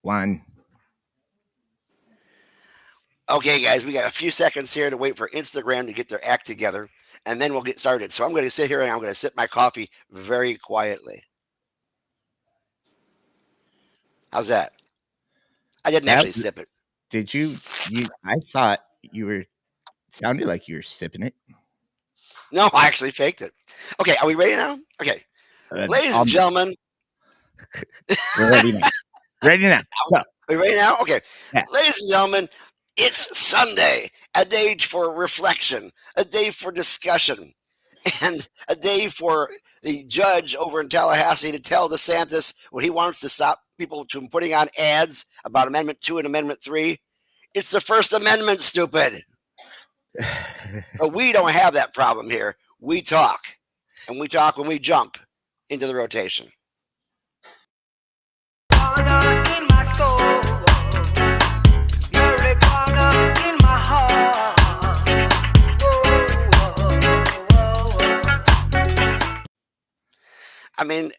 One. Okay, guys, we got a few seconds here to wait for Instagram to get their act together, and then we'll get started. So I'm going to sit here and I'm going to sip my coffee very quietly. How's that? I didn't actually sip it. Did you? I thought you were sounded like you were sipping it. No, I actually faked it. Okay, are we ready now? Okay, ladies and gentlemen, we're ready now. Ready now. Go. Are we ready now? Okay, Yeah. ladies and gentlemen, it's Sunday, a day for reflection, a day for discussion, and a day for the judge over in Tallahassee to tell DeSantis what he wants to stop people from putting on ads about Amendment 2 and Amendment 3. It's the First Amendment, stupid. But we don't have that problem here. We talk, and we talk when we jump into the rotation. I mean,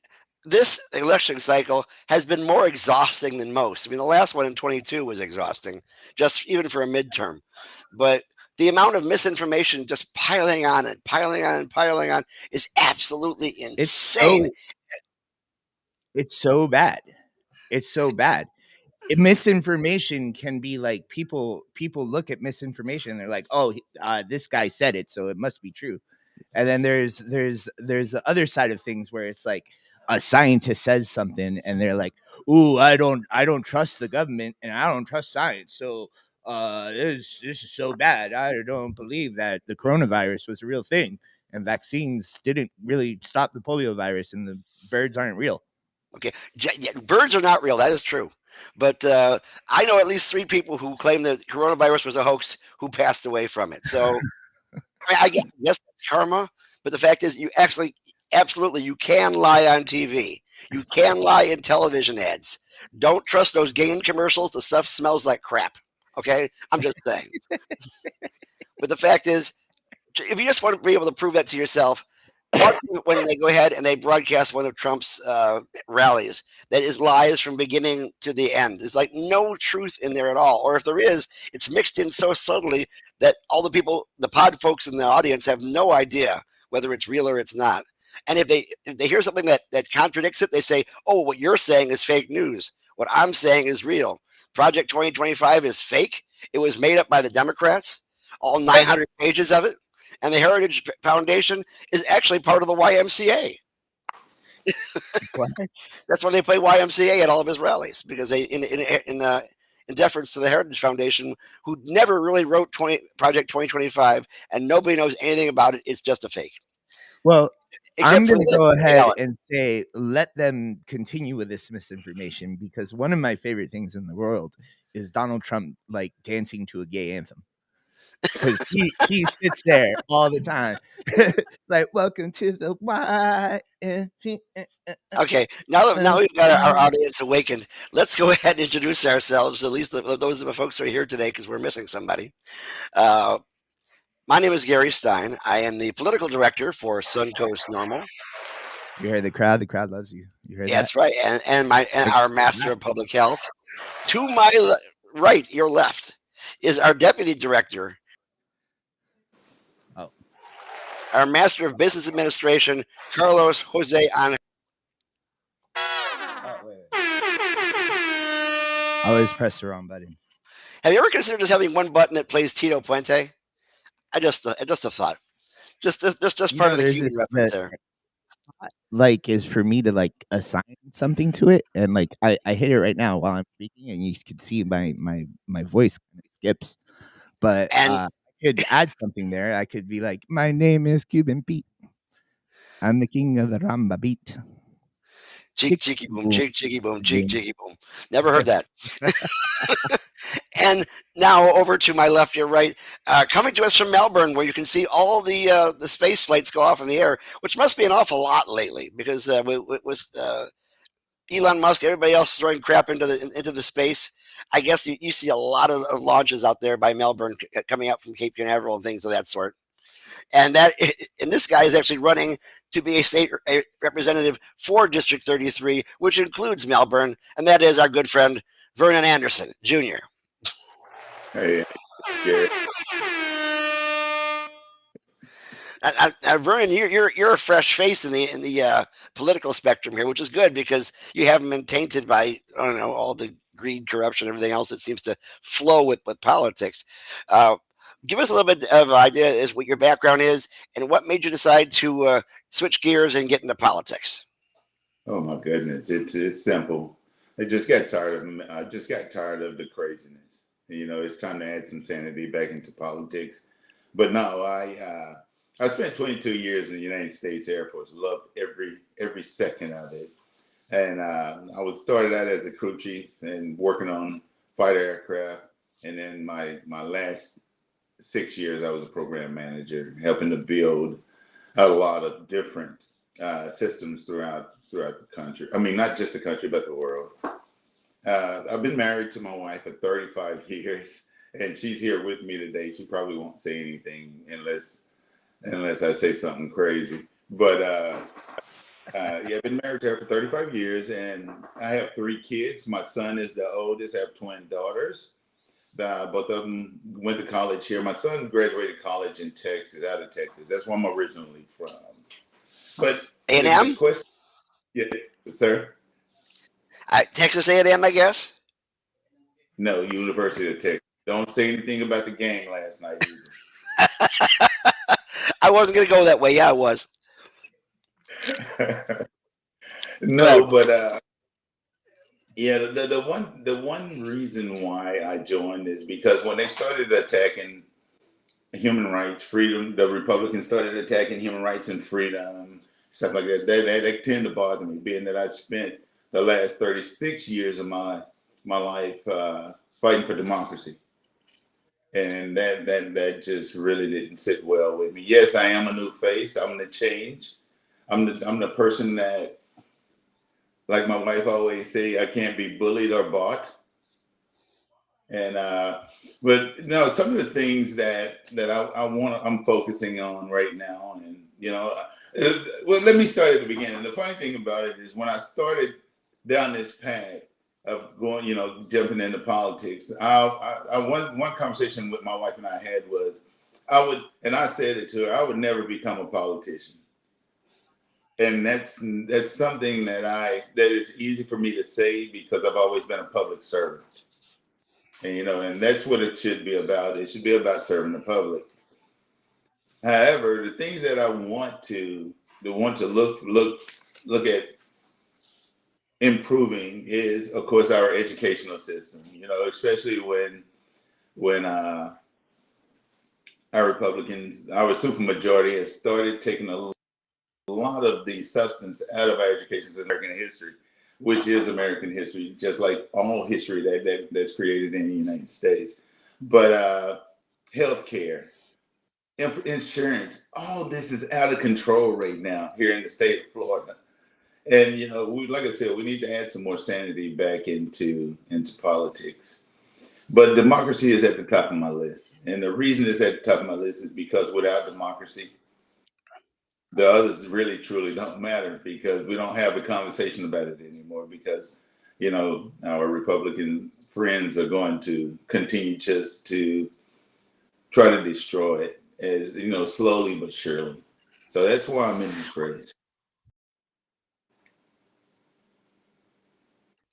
this election cycle has been more exhausting than most. I mean, the last one in 22 was exhausting, just even for a midterm. But the amount of misinformation just piling on and piling on and piling on is absolutely insane. It's so bad. It's so bad. Misinformation can be like people look at misinformation and they're like, oh, this guy said it, so it must be true. And then there's the other side of things where it's like a scientist says something and they're like, ooh, I don't trust the government and I don't trust science, so this is so bad. I don't believe that the coronavirus was a real thing and vaccines didn't really stop the polio virus and the birds aren't real. Okay, birds are not real. That is true. But I know at least 3 people who claim that coronavirus was a hoax who passed away from it. So I guess that's karma. But the fact is, you actually, absolutely, you can lie on TV. You can lie in television ads. Don't trust those gain commercials. The stuff smells like crap. Okay? I'm just saying. But the fact is, if you just want to be able to prove that to yourself, when they go ahead and they broadcast one of Trump's rallies that is lies from beginning to the end. There's like no truth in there at all. Or if there is, it's mixed in so subtly that all the people, the pod folks in the audience have no idea whether it's real or it's not. And if they hear something that contradicts it, they say, oh, what you're saying is fake news. What I'm saying is real. Project 2025 is fake. It was made up by the Democrats, all 900 pages of it. And the Heritage Foundation is actually part of the YMCA. That's why they play YMCA at all of his rallies, because they, in deference to the Heritage Foundation, who never really wrote Project 2025, and nobody knows anything about it. It's just a fake. Well, I'm going to go ahead and say, let them continue with this misinformation, because one of my favorite things in the world is Donald Trump like dancing to a gay anthem. Because he sits there all the time. It's like, welcome to the YMCA. Okay, now we've got our audience awakened. Let's go ahead and introduce ourselves, at least those of the folks who are here today, because we're missing somebody. My name is Gary Stein. I am the political director for Suncoast Normal. You heard the crowd. The crowd loves you. You heard that? That's right. And our Master of Public Health. To my right, your left, is our deputy director. Oh. Our Master of Business Administration, Carlos Jose Angel. I always press the wrong button. Have you ever considered just having one button that plays Tito Puente? Just a thought. Just part of the Cuban reference there. Like, is for me to like assign something to it, and like I hit it right now while I'm speaking, and you can see my voice kind of skips. But I could add something there. I could be like, my name is Cuban Pete. I'm the king of the Ramba beat. Cheek, cheeky boom, cheek, cheeky boom, cheek, cheeky boom. Never heard that. And now over to my left, your right, coming to us from Melbourne, where you can see all the space lights go off in the air, which must be an awful lot lately, because with Elon Musk, everybody else throwing crap into the space. I guess you see a lot of launches out there by Melbourne coming up from Cape Canaveral and things of that sort. And this guy is actually running to be a state representative for District 33, which includes Melbourne, and that is our good friend Vernon Anderson, Jr. Hey, Gary. Vernon, you're a fresh face in the political spectrum here, which is good because you haven't been tainted by, I don't know, all the greed, corruption, everything else that seems to flow with politics. Uh, Give us a little bit of an idea as what your background is and what made you decide to switch gears and get into politics. Oh my goodness, it's simple. I just got tired of the craziness. It's time to add some sanity back into politics. But no, I spent 22 years in the United States Air Force. Loved every second of it. And I was started out as a crew chief and working on fighter aircraft. And then my last 6 years, I was a program manager, helping to build a lot of different systems throughout the country. I mean, not just the country, but the world. I've been married to my wife for 35 years, and she's here with me today. She probably won't say anything unless I say something crazy. But yeah, I've been married to her for 35 years, and I have 3 kids. My son is the oldest. I have twin daughters. Both of them went to college here. My son graduated college in Texas, out of Texas. That's where I'm originally from. But the A&M? question, yeah, sir? Texas A&M, I guess? No, University of Texas. Don't say anything about the game last night either. I wasn't going to go that way. Yeah, I was. No, but yeah, the one reason why I joined is because when they started attacking human rights, freedom, the Republicans started attacking human rights and freedom, stuff like that. They tend to bother me, being that I spent the last 36 years of my life fighting for democracy, and that just really didn't sit well with me. Yes, I am a new face. I'm the change. I'm the person that, like my wife always say, I can't be bullied or bought. And but no, some of the things that I'm focusing on right now, and well, let me start at the beginning. The funny thing about it is when I started down this path of going, jumping into politics, one conversation with my wife and I had was I said it to her, I would never become a politician. And that's something that is easy for me to say because I've always been a public servant. And that's what it should be about. It should be about serving the public. However, the things that I want to look at improving is, of course, our educational system. Especially when our Republicans, our supermajority, has started taking a lot of the substance out of our education system, American history, which is American history, just like all history that's created in the United States. But healthcare, insurance, all this is out of control right now here in the state of Florida. And like I said, we need to add some more sanity back into politics. But democracy is at the top of my list, and the reason it's at the top of my list is because without democracy, the others really truly don't matter, because we don't have a conversation about it anymore, because our Republican friends are going to continue just to try to destroy it, as slowly but surely. So that's why I'm in this race.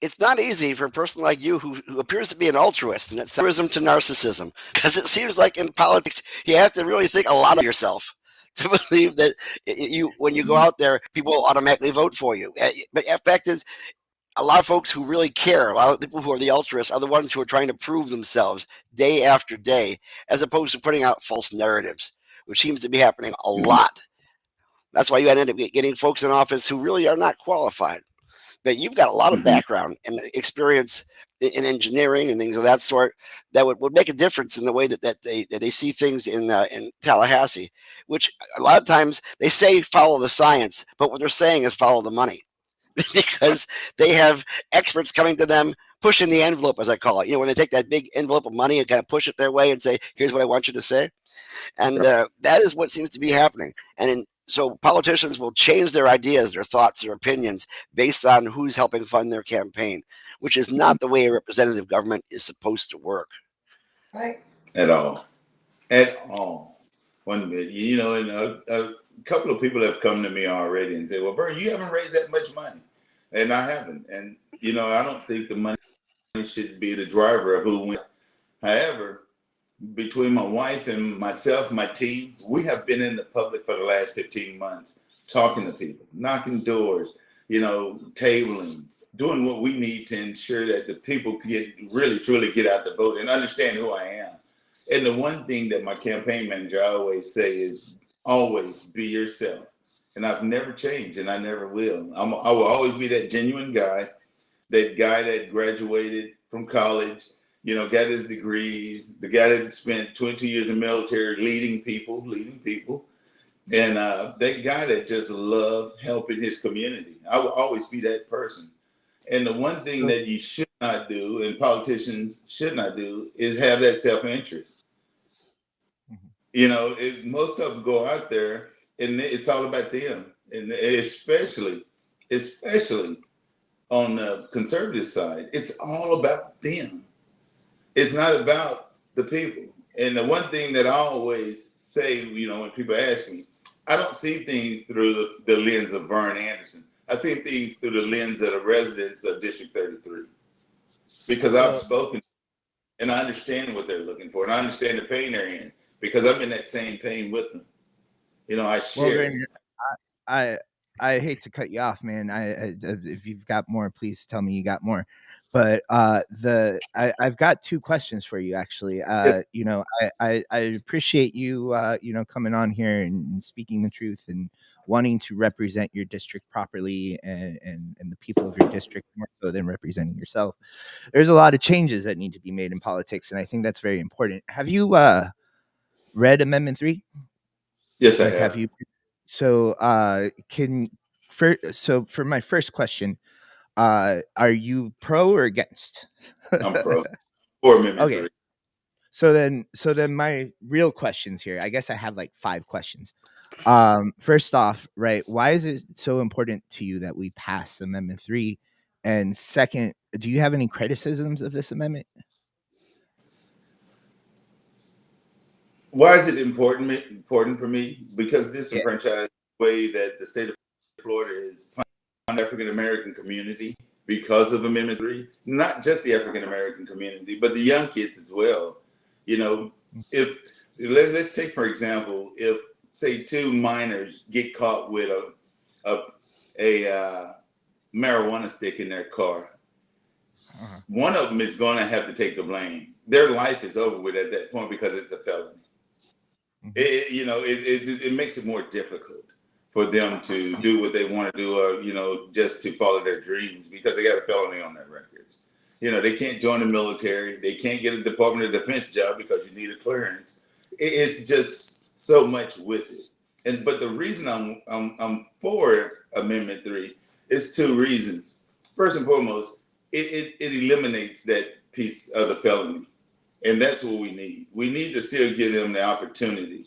It's not easy for a person like you who appears to be an altruist, and it's altruism to narcissism, because it seems like in politics you have to really think a lot of yourself to believe that when you go out there, people will automatically vote for you. But the fact is, a lot of folks who really care, a lot of people who are the altruists, are the ones who are trying to prove themselves day after day, as opposed to putting out false narratives, which seems to be happening a lot. That's why you end up getting folks in office who really are not qualified. But you've got a lot of background and experience in engineering and things of that sort that would make a difference in the way that they see things in Tallahassee, which a lot of times they say follow the science, but what they're saying is follow the money. Because they have experts coming to them, pushing the envelope, as I call it. When they take that big envelope of money and kind of push it their way and say, here's what I want you to say. And that is what seems to be happening. So politicians will change their ideas, their thoughts, their opinions based on who's helping fund their campaign, which is not the way a representative government is supposed to work. Right. At all. At all. One minute, and a couple of people have come to me already and said, well, Vern, you haven't raised that much money. And I haven't. And, I don't think the money should be the driver of who wins. However, between my wife and myself, my team, we have been in the public for the last 15 months, talking to people, knocking doors, tabling, doing what we need to ensure that the people really, truly get out to vote and understand who I am. And the one thing that my campaign manager always say is always be yourself. And I've never changed, and I never will. I will always be that genuine guy, that graduated from college, got his degrees, the guy that spent 22 years in the military leading people, and that guy that just loved helping his community. I will always be that person. And the one thing that you should not do, and politicians should not do, is have that self-interest. Most of them go out there, and it's all about them, and especially on the conservative side, it's all about them. It's not about the people. And the one thing that I always say, when people ask me, I don't see things through the lens of Vernon Anderson. I see things through the lens of the residents of District 33. Because I've spoken and I understand what they're looking for, and I understand the pain they're in, because I'm in that same pain with them. I share. Well, I hate to cut you off, man. If you've got more, please tell me you got more. But I've got two questions for you, actually. Yes. I appreciate you coming on here and speaking the truth and wanting to represent your district properly and the people of your district more so than representing yourself. There's a lot of changes that need to be made in politics, and I think that's very important. Have you read Amendment 3? Yes, I have. So for my first question, are you pro or against? I'm pro. For Amendment 3. So then my real questions here, I guess I have like 5 questions. First off, right, why is it so important to you that we pass Amendment 3? And second, do you have any criticisms of this amendment? Why is it important for me? Because this disenfranchised way that the state of Florida is funding the African American community because of Amendment 3, not just the African American community, but the young kids as well. If let's take, for example, if say 2 minors get caught with a marijuana stick in their car, one of them is going to have to take the blame. Their life is over with at that point because it's a felony. It makes it more difficult for them to do what they want to do, or just to follow their dreams, because they got a felony on their records. They can't join the military. They can't get a Department of Defense job because you need a clearance. It's just so much with it. But the reason I'm for Amendment 3 is 2 reasons. First and foremost, it eliminates that piece of the felony. And that's what we need. We need to still give them the opportunity,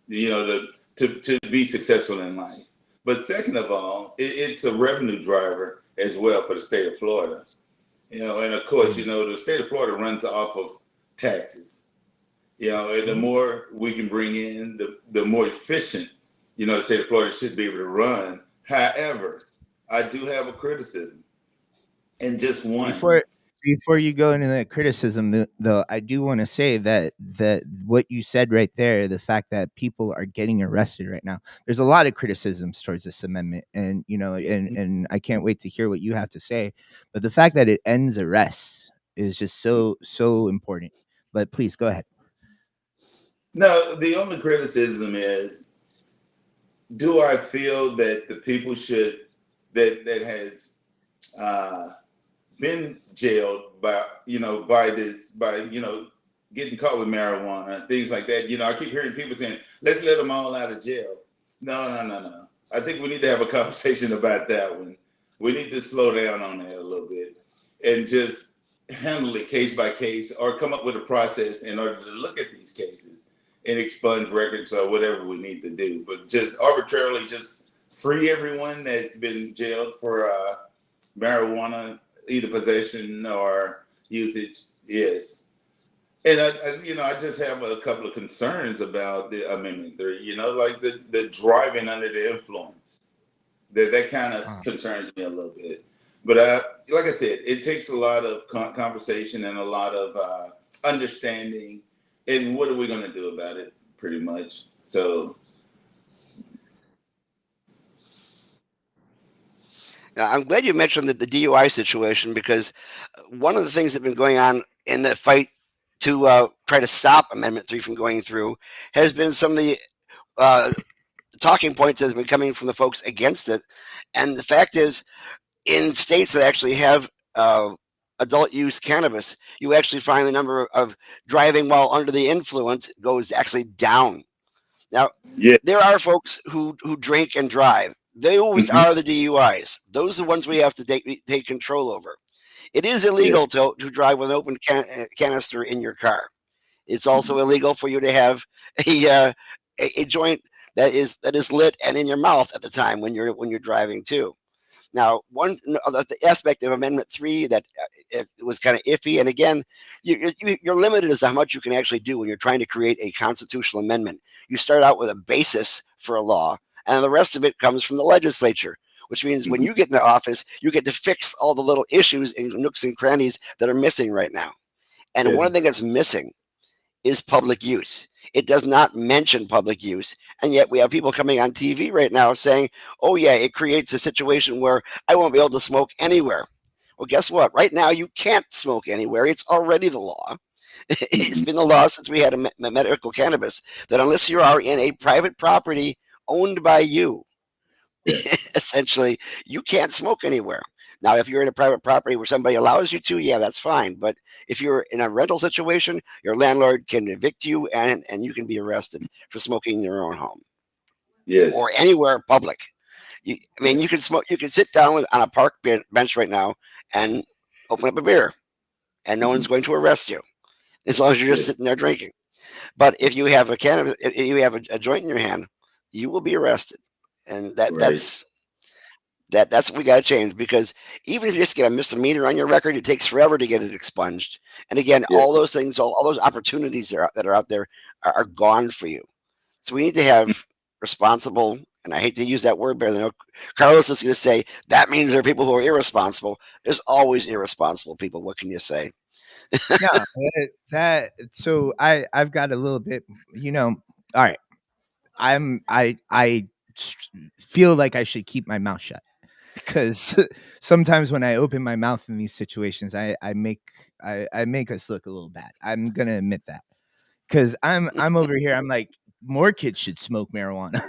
to be successful in life. But second of all, it's a revenue driver as well for the state of Florida. And of course, the state of Florida runs off of taxes. And the more we can bring in, the more efficient, the state of Florida should be able to run. However, I do have a criticism, and just one. Before you go into that criticism, though, I do want to say that what you said right there, the fact that people are getting arrested right now, there's a lot of criticisms towards this amendment, and and I can't wait to hear what you have to say. But the fact that it ends arrests is just so important. But please go ahead. No, the only criticism is, do I feel that the people that has been jailed by getting caught with marijuana, things like that. I keep hearing people saying, let's let them all out of jail. No. I think we need to have a conversation about that one. We need to slow down on that a little bit and just handle it case by case, or come up with a process in order to look at these cases and expunge records or whatever we need to do. But just arbitrarily just free everyone that's been jailed for marijuana, either possession or usage. Yes. And I just have a couple of concerns about the Amendment 3. Like the driving under the influence. That kind of concerns me a little bit. But like I said, it takes a lot of conversation and a lot of understanding. And what are we going to do about it? Pretty much. So. Now, I'm glad you mentioned the DUI situation, because one of the things that's been going on in the fight to try to stop Amendment 3 from going through has been some of the talking points that have been coming from the folks against it. And the fact is, in states that actually have adult use cannabis, you actually find the number of driving while under the influence goes actually down. Now, Yeah. there are folks who drink and drive. They always Mm-hmm. are the DUIs. Those are the ones we have to take control over. It is illegal to drive with an open canister in your car. It's also illegal for you to have a joint that is lit and in your mouth at the time when you're driving too. Now, one the aspect of Amendment 3 that it was kind of iffy, and again, you're limited as to how much you can actually do when you're trying to create a constitutional amendment. You start out with a basis for a law, and the rest of it comes from the legislature, which means when you get into office, you get to fix all the little issues and nooks and crannies that are missing right now. And one thing that's missing is public use. It does not mention public use. And yet we have people coming on TV right now saying, oh, yeah, it creates a situation where I won't be able to smoke anywhere. Well, guess what? Right now, you can't smoke anywhere. It's already the law. It's been the law since we had a medical cannabis, that unless you are in a private property owned by you, essentially, you can't smoke anywhere. Now, if you're in a private property where somebody allows you to, yeah, that's fine. But if you're in a rental situation, your landlord can evict you, and you can be arrested for smoking in your own home. Yes. Or anywhere public. You can smoke. You can sit down on a park bench right now and open up a beer, and no one's going to arrest you as long as you're just sitting there drinking. But if you have if you have a joint in your hand, you will be arrested, and that's what we got to change, because even if you just get a misdemeanor on your record, it takes forever to get it expunged. And again, all those things, all those opportunities that are out there are gone for you. So we need to have responsible, and I hate to use that word, but I know Carlos is going to say that means there are people who are irresponsible. There's always irresponsible people. What can you say? Yeah, so I've got a little bit, all right. I feel like I should keep my mouth shut, because sometimes when I open my mouth in these situations, I make us look a little bad. I'm gonna admit that, because I'm over here. I'm like, more kids should smoke marijuana.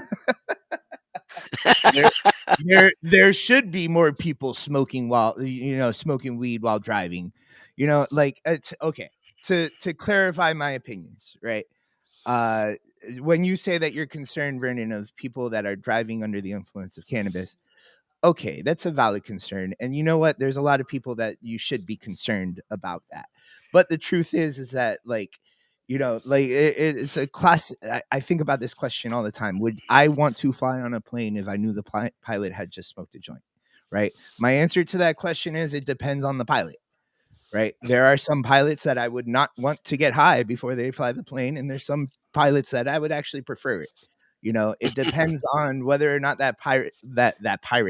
there should be more people smoking smoking weed while driving. Like, it's okay to clarify my opinions, right? When you say that you're concerned, Vernon, of people that are driving under the influence of cannabis, okay, that's a valid concern. And you know what? There's a lot of people that you should be concerned about that. But the truth is that, like, it's a class. I think about this question all the time. Would I want to fly on a plane if I knew the pilot had just smoked a joint? Right. My answer to that question is it depends on the pilot. Right. There are some pilots that I would not want to get high before they fly the plane. And there's some pilots that I would actually prefer it. It depends on whether or not that pirate,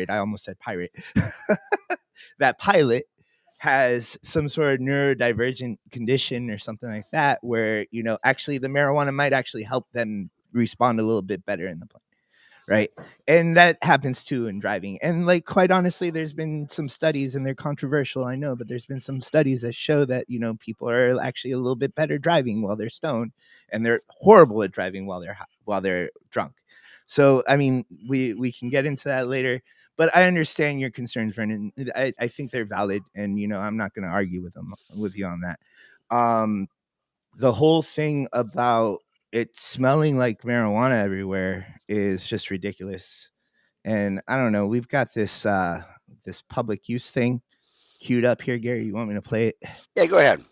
I almost said pirate, that pilot has some sort of neurodivergent condition or something like that, where, actually the marijuana might actually help them respond a little bit better in the plane. Right. And that happens too in driving. And, like, quite honestly, there's been some studies, and they're controversial, I know, but there's been some studies that show that, people are actually a little bit better driving while they're stoned, and they're horrible at driving while they're drunk. So, I mean, we can get into that later, but I understand your concerns, Vernon. I think they're valid, and, I'm not going to argue with you on that. The whole thing about it smelling like marijuana everywhere is just ridiculous. And I don't know, we've got this public use thing queued up here, Gary. You want me to play it? Yeah, go ahead.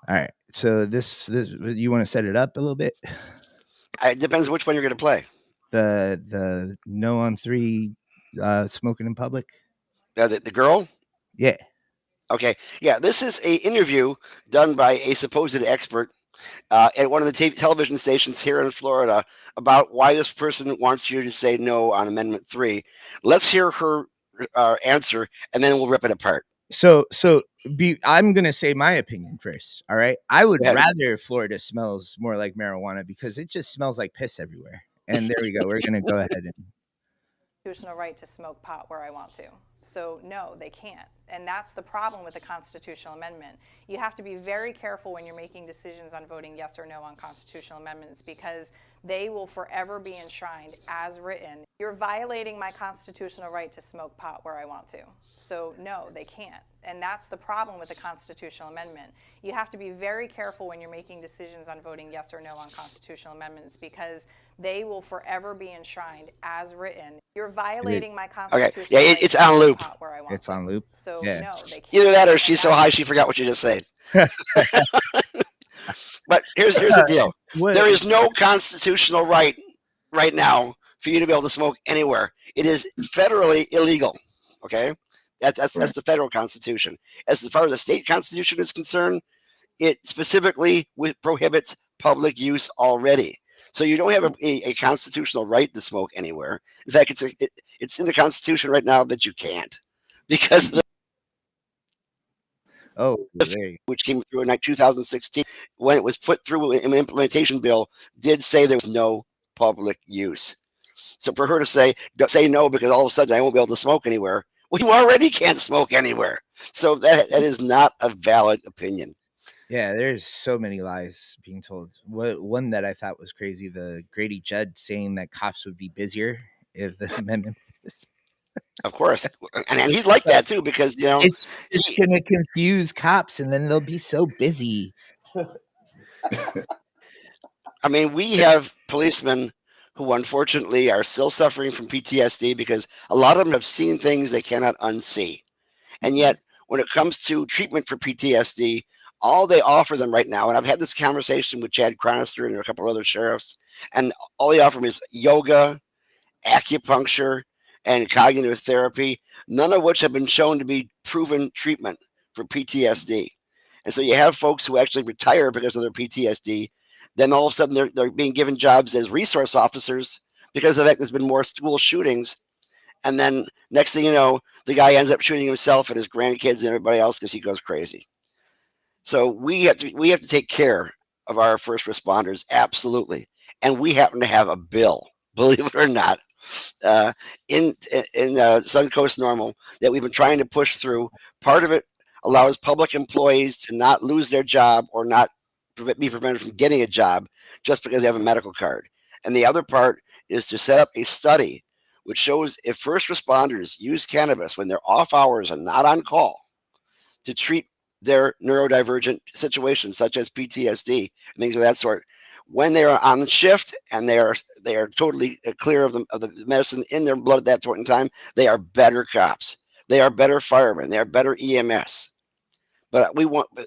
All right. So this you want to set it up a little bit? It depends which one you're going to play. The no on 3 smoking in public. The girl? Yeah. Okay. Yeah, this is a interview done by a supposed expert at one of the television stations here in Florida about why this person wants you to say no on Amendment 3. Let's hear her answer, and then we'll rip it apart. So I'm gonna say my opinion first. All right, I would Go ahead. rather Florida smells more like marijuana because it just smells like piss everywhere. And there we go. We're gonna go ahead and Constitutional right to smoke pot where I want to. So no, they can't. And that's the problem with the constitutional amendment. You have to be very careful when you're making decisions on voting yes or no on constitutional amendments because they will forever be enshrined as written. You're violating my constitutional right to smoke pot where I want to. So no, they can't. And that's the problem with the constitutional amendment. You have to be very careful when you're making decisions on voting yes or no on constitutional amendments because they will forever be enshrined as written. You're violating my constitutional Yeah, right it's to on smoke loop. pot where I want it's to. on loop. So Yeah. no, they can't. Either that or she's so high she forgot what you just said. But here's the deal. There is no constitutional right now for you to be able to smoke anywhere. It is federally illegal. Okay? That's the federal constitution. As far as the state constitution is concerned, it specifically prohibits public use already. So you don't have a constitutional right to smoke anywhere. In fact, it's in the Constitution right now that you can't because which came through in 2016 when it was put through an implementation bill did say there was no public use. So for her to say no because all of a sudden I won't be able to smoke anywhere, well, you already can't smoke anywhere. So that is not a valid opinion. Yeah, there's so many lies being told. One that I thought was crazy, the Grady Judd saying that cops would be busier if the amendment. Of course, and he'd like that too because it's going to confuse cops, and then they'll be so busy. I mean, we have policemen who unfortunately are still suffering from PTSD because a lot of them have seen things they cannot unsee, and yet when it comes to treatment for PTSD, all they offer them right now, and I've had this conversation with Chad Chronister and a couple of other sheriffs, and all they offer them is yoga, acupuncture, and cognitive therapy, none of which have been shown to be proven treatment for PTSD. And so you have folks who actually retire because of their PTSD. Then all of a sudden they're being given jobs as resource officers because of that. There's been more school shootings. And then next thing you know, the guy ends up shooting himself and his grandkids and everybody else because he goes crazy. So we have to take care of our first responders, absolutely. And we happen to have a bill, believe it or not, in Suncoast Normal that we've been trying to push through. Part of it allows public employees to not lose their job or not be prevented from getting a job just because they have a medical card. And the other part is to set up a study which shows if first responders use cannabis when they're off hours and not on call to treat their neurodivergent situations such as PTSD, things of that sort, when they are on shift and they are totally clear of the medicine in their blood at that point in time, they are better cops. They are better firemen. They are better EMS. But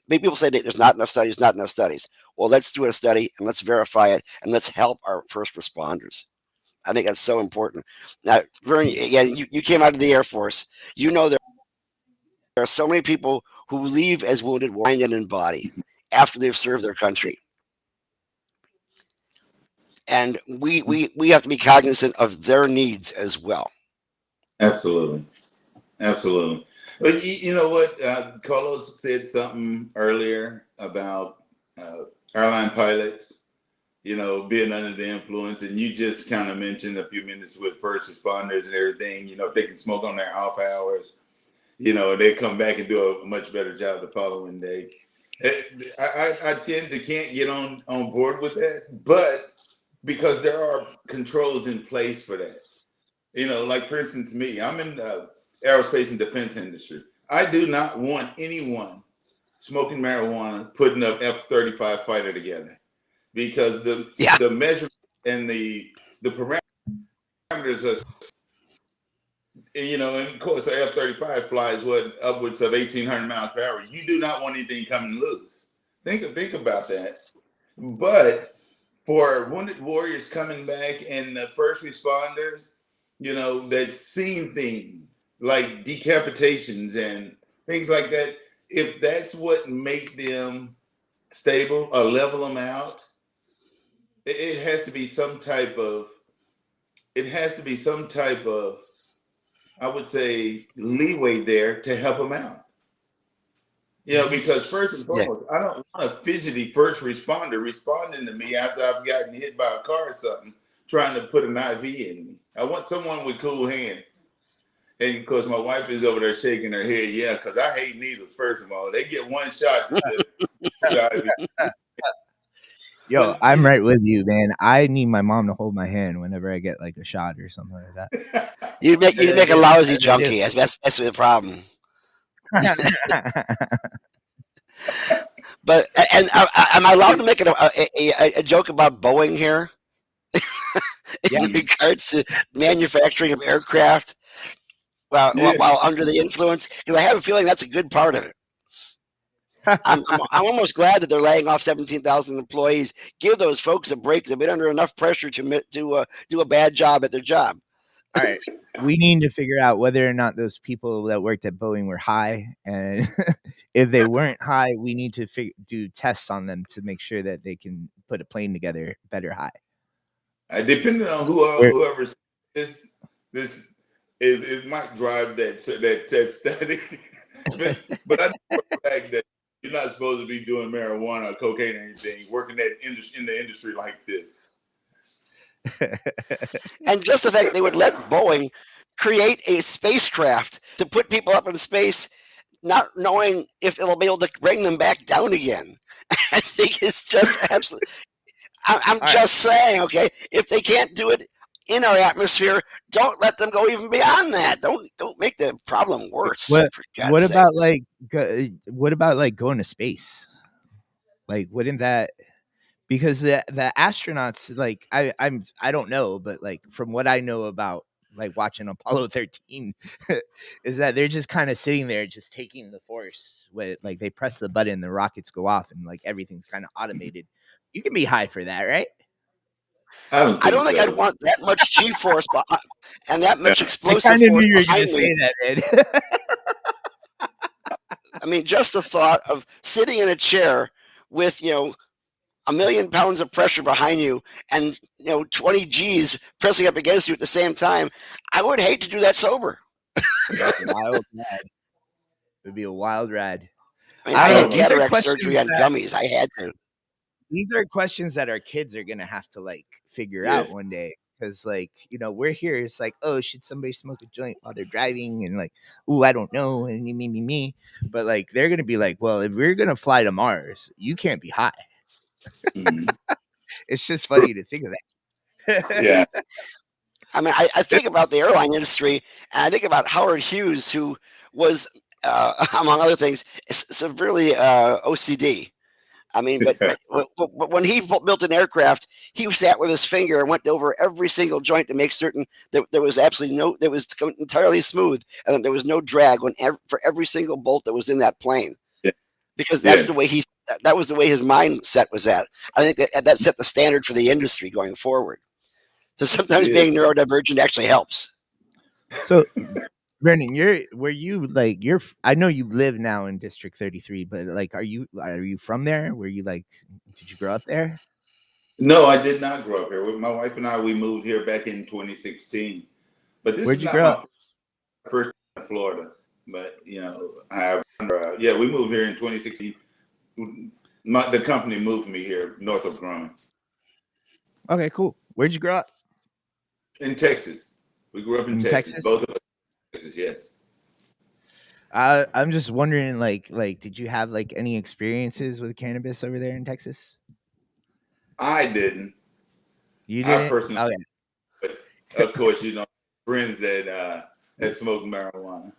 people say that there's not enough studies. Well, let's do a study and let's verify it and let's help our first responders. I think that's so important. Now, Vern, again, you came out of the Air Force. You know there are so many people who leave as wounded, mind and in body, after they've served their country. And we have to be cognizant of their needs as well. Absolutely. But you know what? Carlos said something earlier about airline pilots, being under the influence. And you just kind of mentioned a few minutes with first responders and everything, if they can smoke on their off hours, they come back and do a much better job the following day. I tend to can't get on board with that, but because there are controls in place for that. Like for instance, me, I'm in the aerospace and defense industry. I do not want anyone smoking marijuana putting an F-35 fighter together because the measurement and the parameters are, and of course the F-35 flies upwards of 1,800 miles per hour. You do not want anything coming loose. Think about that. But for wounded warriors coming back and the first responders, that's seen things like decapitations and things like that, if that's what make them stable or level them out, it has to be some type of, it has to be some type of, I would say, leeway there to help them out. You know, because first and Yeah. foremost, I don't want a fidgety first responder responding to me after I've gotten hit by a car or something, trying to put an IV in me. I want someone with cool hands. And of course, my wife is over there shaking her head. Yeah, because I hate needles. First of all, they get one shot. Yo, But, I'm right with you, man. I need my mom to hold my hand whenever I get like a shot or something like that. You make a lousy junkie. That's the problem. But and am I allowed to make a joke about Boeing here in regards to manufacturing of aircraft while under the influence? Because I have a feeling that's a good part of it. I'm almost glad that they're laying off 17,000 employees. Give those folks a break. They've been under enough pressure to do a bad job at their job. All right. We need to figure out whether or not those people that worked at Boeing were high. And if they weren't high, we need to do tests on them to make sure that they can put a plane together better high. Depending on whoever this it might drive that study. but I know for the fact that you're not supposed to be doing marijuana or cocaine or anything, working in the industry like this. And just the fact they would let Boeing create a spacecraft to put people up in space, not knowing if it'll be able to bring them back down again. I think it's just absolutely. I'm just saying, okay, if they can't do it in our atmosphere, don't let them go even beyond that. Don't make the problem worse. What about like going to space? Like, wouldn't that? Because the astronauts, like I don't know, but like from what I know about like watching Apollo 13 is that they're just kind of sitting there just taking the force when like they press the button, the rockets go off and like everything's kind of automated. You can be high for that, right? I don't think I'd want that much G-force and that much explosive I kind of force knew you were behind going to me. say that, Ed. I mean, just the thought of sitting in a chair with, 1 million pounds of pressure behind you and 20 G's pressing up against you at the same time. I would hate to do that sober. Wild ride. It would be a wild ride. I had cataract surgery on gummies. I had to. These are questions that our kids are gonna have to like figure out one day. Because like, we're here. It's like, oh, should somebody smoke a joint while they're driving? And like, oh, I don't know. And me. But like, they're gonna be like, well, if we're gonna fly to Mars, you can't be high. It's just funny to think of that. Yeah. I mean, I think about the airline industry, and I think about Howard Hughes, who was, among other things, severely OCD. I mean, but when he built an aircraft, he sat with his finger and went over every single joint to make certain that there was absolutely that was entirely smooth and that there was no drag for every single bolt that was in that plane. Yeah. Because that's the way that was the way his mindset was at. I think that set the standard for the industry going forward. So sometimes being neurodivergent actually helps. So, Vernon, I know you live now in District 33, but like, are you from there? Were you like, did you grow up there? No, I did not grow up here. My wife and I, we moved here back in 2016. But this Where'd is you not grow up? First in Florida. But we moved here in 2016. The company moved me here north of Grumman. Okay, cool. Where'd you grow up? In Texas. We grew up in Texas. Both of us in Texas, yes. I'm just wondering, like, did you have like any experiences with cannabis over there in Texas? I didn't. You didn't? I personally, but of course, friends that smoke marijuana.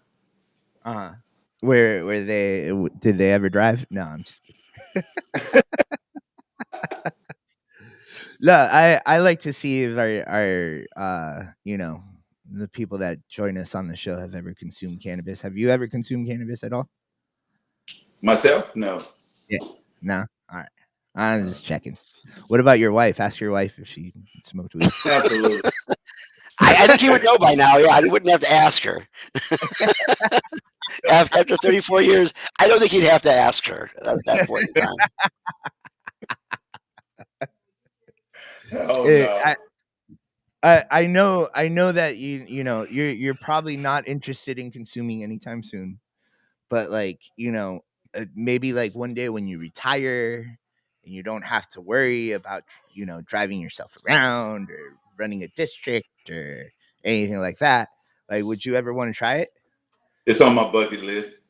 Did they ever drive? No, I'm just kidding. No, I like to see if our the people that join us on the show have ever consumed cannabis. Have you ever consumed cannabis at all? Myself? No. Yeah. No? All right. I'm just checking. What about your wife? Ask your wife if she smoked weed. Absolutely. I think he would know by now. Yeah, he wouldn't have to ask her. After 34 years, I don't think he'd have to ask her at that point in time. Oh Eh, no. I know that you're probably not interested in consuming anytime soon, but like maybe like one day when you retire and you don't have to worry about driving yourself around or running a district or anything like that. Like, would you ever want to try it? It's on my bucket list.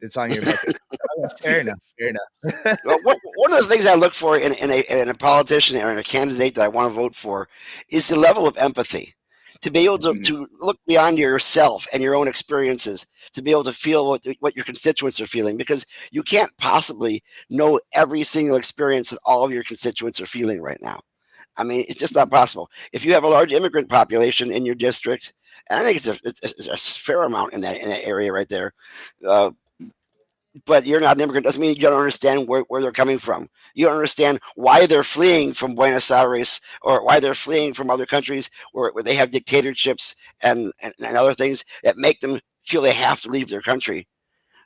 It's on your bucket. Oh, fair enough. Fair enough. Well, one of the things I look for in a politician or in a candidate that I want to vote for is the level of empathy. To be able to look beyond yourself and your own experiences, to be able to feel what your constituents are feeling, because you can't possibly know every single experience that all of your constituents are feeling right now. I mean, it's just not possible. If you have a large immigrant population in your district, and I think it's a fair amount in that area right there, but you're not an immigrant, doesn't mean you don't understand where they're coming from. You don't understand why they're fleeing from Buenos Aires or why they're fleeing from other countries where they have dictatorships and other things that make them feel they have to leave their country.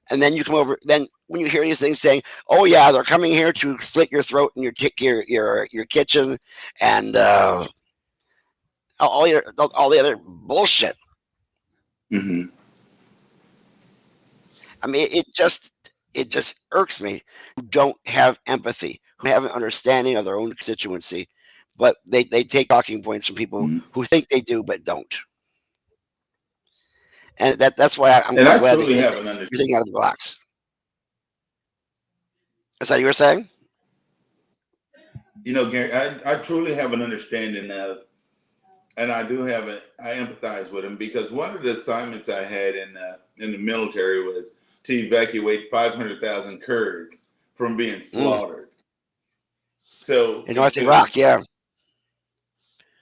And then you come over, then when you hear these things saying, oh yeah, they're coming here to slit your throat in your kitchen and all the other bullshit. Mm-hmm. I mean, it just irks me who don't have empathy, who have an understanding of their own constituency, but they take talking points from people who think they do but don't. And that's why I'm And I glad truly that have an you're understanding. thinking out of the box. Is that what you were saying? Gary, I truly have an understanding of, and I empathize with him, because one of the assignments I had in the military was to evacuate 500,000 Kurds from being slaughtered. So In North Iraq, yeah.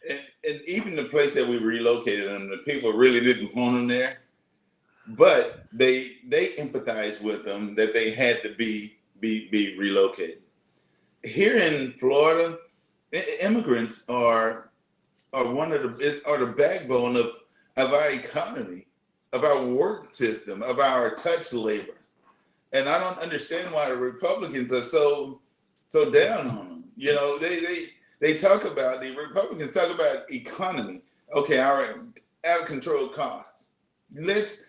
And even the place that we relocated them, the people really didn't want them there, but they empathized with them that they had to be relocated. Here in Florida, immigrants are the backbone of our economy, of our work system, of our touch labor. And I don't understand why the Republicans are so down on them. They talk about, the Republicans talk about economy. Okay, our out of control costs. If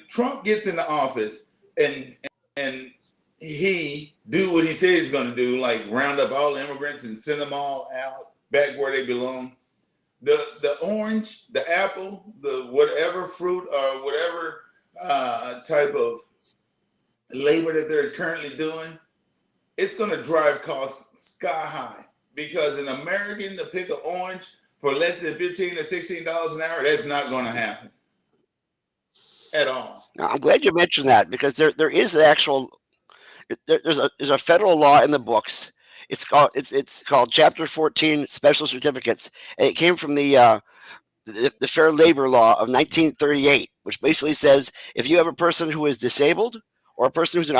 Trump gets in the office and he do what he says he's going to do, like round up all immigrants and send them all out back where they belong, the orange, the apple, the whatever fruit or whatever type of labor that they're currently doing, it's going to drive costs sky high, because an American to pick an orange for less than $15 or $16 an hour, that's not going to happen at all. Now, I'm glad you mentioned that, because there is an actual there's a federal law in the books. It's called Chapter 14 Special Certificates, and it came from the Fair Labor Law of 1938, which basically says if you have a person who is disabled or a person who's an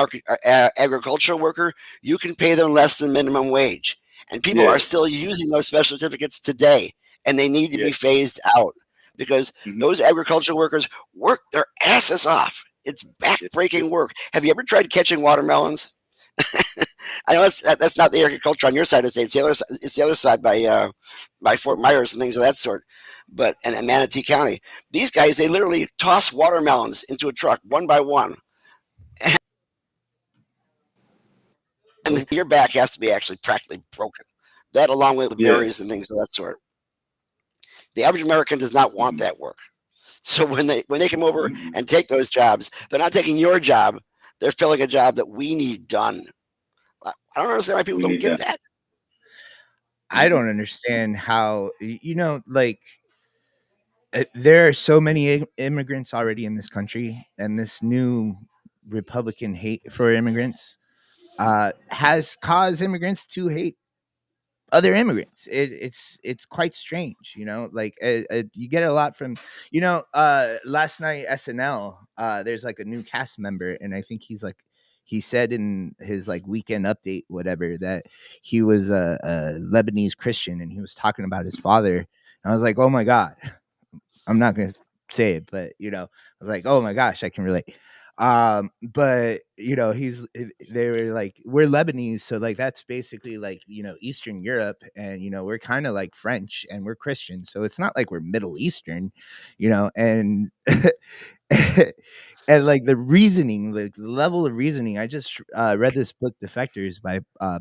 agricultural worker, you can pay them less than minimum wage. And people are still using those special certificates today, and they need to be phased out, because those agricultural workers work their asses off. It's back-breaking work. Have you ever tried catching watermelons? I know that's not the agriculture on your side of the state. It's the other side by Fort Myers and things of that sort, and Manatee County. These guys, they literally toss watermelons into a truck one by one, and your back has to be actually practically broken. That, along with the berries and things of that sort. The average American does not want that work. So when they come over and take those jobs, they're not taking your job. They're filling a job that we need done. I don't understand why people don't get that. I don't understand how, there are so many immigrants already in this country, and this new Republican hate for immigrants has caused immigrants to hate other immigrants. It's quite strange, you get a lot from, last night SNL, there's like a new cast member, and I think he said in his like weekend update, whatever, that he was a Lebanese Christian, and he was talking about his father, And I was like, oh my God. I'm not going to say it, but I was like, oh my gosh, I can relate. But they were like, we're Lebanese, so like that's basically like Eastern Europe, and we're kind of like French, and we're Christian, so it's not like we're Middle Eastern, and and like the reasoning, like the level of reasoning. I just read this book, Defectors, by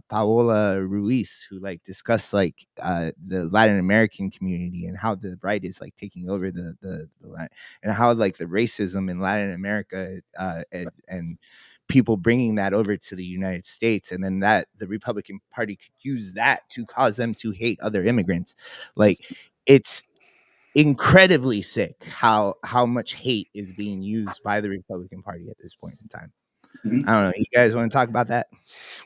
Paola Ruiz, who like discussed like the Latin American community and how the right is like taking over the Latin, and how like the racism in Latin America and people bringing that over to the United States, and then that the Republican Party could use that to cause them to hate other immigrants. Like it's incredibly sick how much hate is being used by the Republican Party at this point in time. Mhm. I don't know. You guys want to talk about that?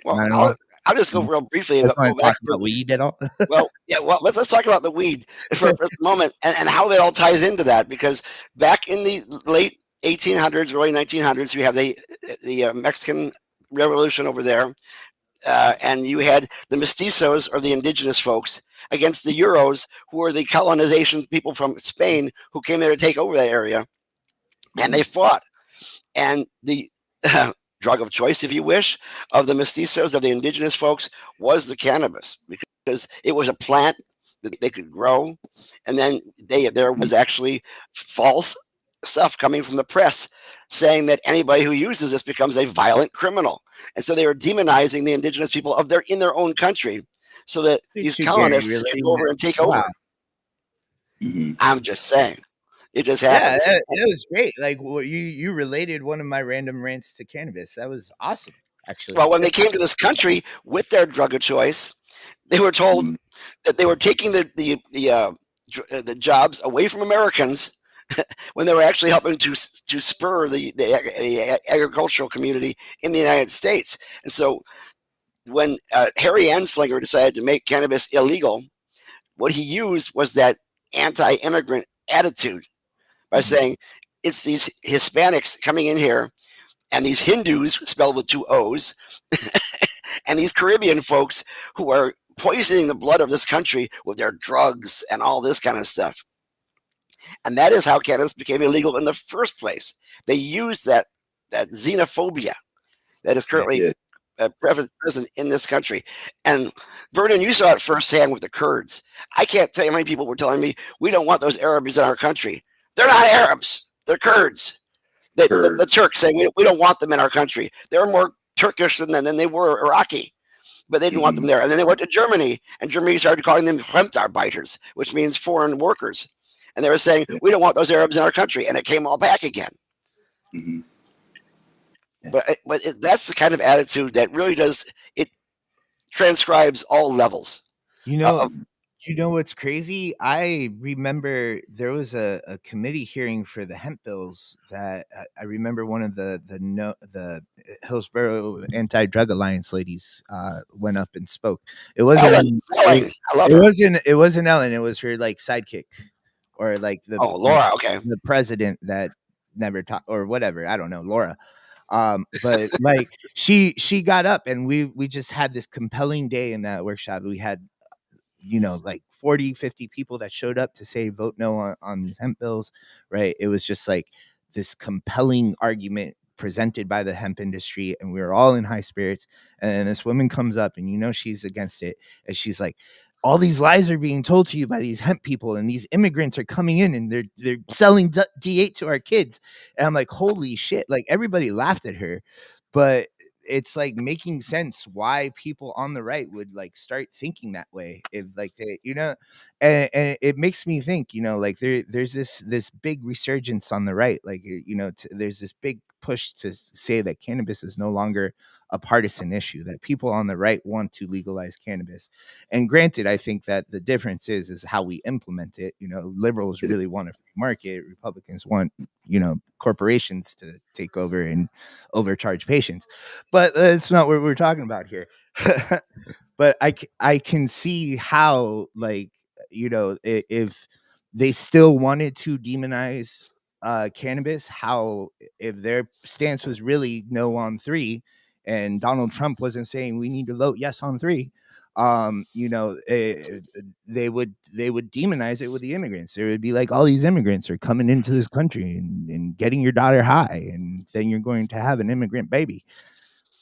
Well, Not at all? I'll just go real briefly. You guys Go want to back talk about weed at all? Well, yeah. Well, let's talk about the weed for a moment and how that all ties into that. Because back in the late 1800s, early 1900s, you have the Mexican Revolution over there, and you had the mestizos, or the indigenous folks, against the Euros, who were the colonization people from Spain who came there to take over that area, and they fought. And the drug of choice, if you wish, of the mestizos, of the indigenous folks, was the cannabis, because it was a plant that they could grow. And then there was actually false stuff coming from the press saying that anybody who uses this becomes a violent criminal. And so they were demonizing the indigenous people in their own country, so that these colonists could go over and take over. Mhm. I'm just saying. It just Yeah, happened. it was great. Like you related one of my random rants to cannabis. That was awesome, actually. Well, when they came to this country with their drug of choice, they were told Mhm. that they were taking the jobs away from Americans when they were actually helping to spur the agricultural community in the United States. And so when Harry Anslinger decided to make cannabis illegal, what he used was that anti-immigrant attitude by saying it's these Hispanics coming in here, and these Hindus, spelled with two O's, and these Caribbean folks who are poisoning the blood of this country with their drugs and all this kind of stuff. And that is how cannabis became illegal in the first place. They used that xenophobia that is currently present in this country. And Vernon, you saw it firsthand with the Kurds. I can't tell you how many people were telling me, we don't want those Arabs in our country. They're not Arabs. They're Kurds. The Turks saying, we don't want them in our country. They were more Turkish than they were Iraqi, but they didn't want them there. And then they went to Germany, and Germany started calling them Fremdarbeiters, which means foreign workers. And they were saying, we don't want those Arabs in our country. And it came all back again. Mhm. But that's the kind of attitude that really it transcribes all levels. You know what's crazy? I remember there was a committee hearing for the hemp bills that I remember one of the Hillsborough Anti-Drug Alliance ladies went up and spoke. It wasn't Ellen, it, I love it her. wasn't Ellen. It was her like sidekick, or like Laura. Okay. the president that never talked, or whatever. I don't know, Laura. But like she got up, and we just had this compelling day in that workshop. We had like 40-50 people that showed up to say vote no on these hemp bills, right? It was just like this compelling argument presented by the hemp industry, and we were all in high spirits. And then this woman comes up, and she's against it, and she's like, all these lies are being told to you by these hemp people, and these immigrants are coming in, and they're selling D8 to our kids. And I'm like, holy shit. Like, everybody laughed at her, but it's like making sense why people on the right would like start thinking that way, if like they and it makes me think, like there's this big resurgence on the right, like there's this big push to say that cannabis is no longer a partisan issue, that people on the right want to legalize cannabis. And granted, I think that the difference is how we implement it. Liberals really want a free market, Republicans want corporations to take over and overcharge patients, but that's not what we're talking about here. But I can see how, like, if they still wanted to demonize cannabis, how, if their stance was really no on 3, and Donald Trump wasn't saying we need to vote yes on 3, they would demonize it with the immigrants. There would be like, all these immigrants are coming into this country and getting your daughter high, and then you're going to have an immigrant baby.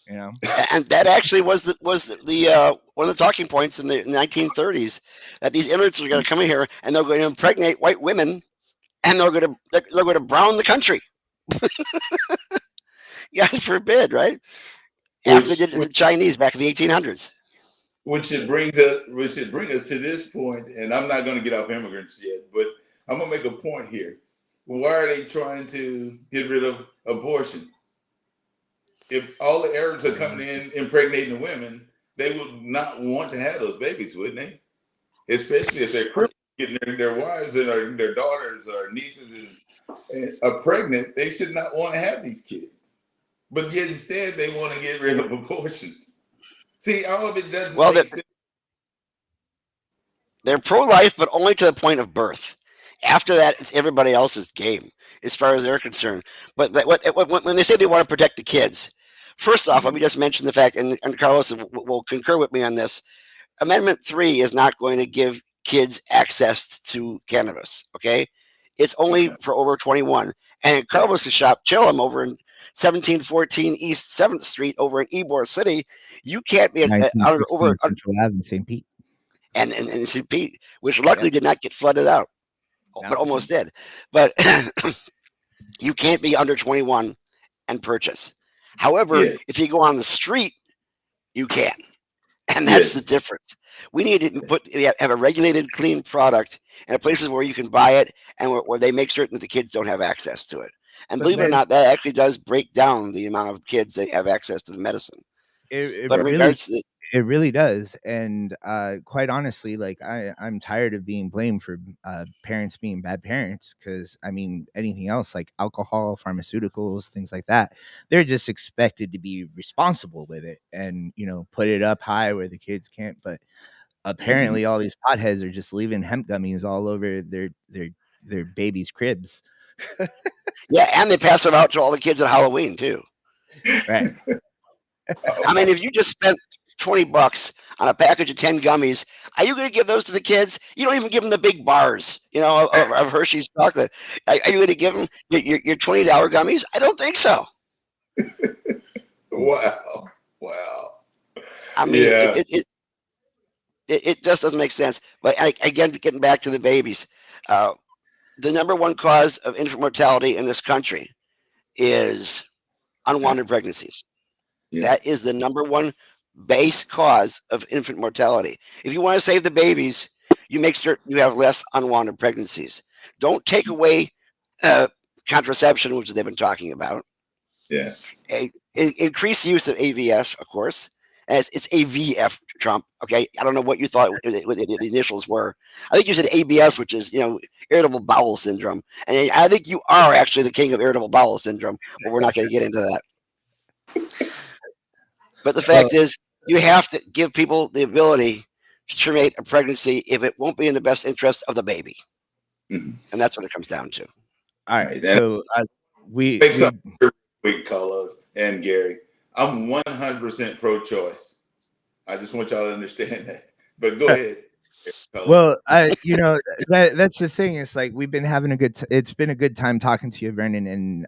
And that actually was the one of the talking points in the 1930s, that these immigrants are going to come in here and they're going to impregnate white women, and they're going to brown the country. God forbid, right? After they did it to the Chinese back in the 1800s. Which should bring us to this point, and I'm not going to get off immigrants yet, but I'm going to make a point here. Why are they trying to get rid of abortion? If all the Arabs are coming in impregnating the women, they would not want to have those babies, wouldn't they? Especially if they're getting their wives and their daughters or nieces and are pregnant, they should not want to have these kids. But yet instead, they want to get rid of abortion. See, all of it doesn't make sense. They're pro-life, but only to the point of birth. After that, it's everybody else's game, as far as they're concerned. But when they say they want to protect the kids, first off, let me just mention the fact, and Carlos will concur with me on this, Amendment 3 is not going to give kids access to cannabis, okay? It's only for over 21. And Carlos' shop, Chillum, over in 1714 East 7th Street over in Ybor City, you can't be over Central Ave in St. Pete. And St. Pete, which luckily did not get flooded out, but almost did. But you can't be under 21 and purchase. However, if you go on the street, you can. And that's the difference. We need to have a regulated, clean product and places where you can buy it, and where they make certain that the kids don't have access to it. And believe it or not, that actually does break down the amount of kids that have access to the medicine. It really does. And quite honestly, like I'm tired of being blamed for parents being bad parents, because I mean, anything else like alcohol, pharmaceuticals, things like that, they're just expected to be responsible with it and put it up high where the kids can't. But apparently all these potheads are just leaving hemp gummies all over their babies' cribs. Yeah, and they pass them out to all the kids at Halloween too. Right. I mean, if you just spent $20 on a package of 10 gummies, are you going to give those to the kids? You don't even give them the big bars, of Hershey's chocolate. Are you going to give them your $20 gummies? I don't think so. Wow. I mean, it just doesn't make sense. But again, getting back to the babies, the number one cause of infant mortality in this country is unwanted pregnancies. That is the number one base cause of infant mortality. If you want to save the babies, you make certain you have less unwanted pregnancies. Don't take away contraception, which they've been talking about. Yeah. Increase use of AVF, of course. As it's AVF, Trump. Okay, I don't know what you thought the initials were. I think you said ABS, which is irritable bowel syndrome, and I think you are actually the king of irritable bowel syndrome. But we're not going to get into that. But the fact is, you have to give people the ability to terminate a pregnancy if it won't be in the best interest of the baby, and that's what it comes down to. All right, so we Carlos and Gary. I'm 100% pro-choice. I just want y'all to understand that. But go ahead. Well, that's the thing. It's like we've been having it's been a good time talking to you, Vernon, and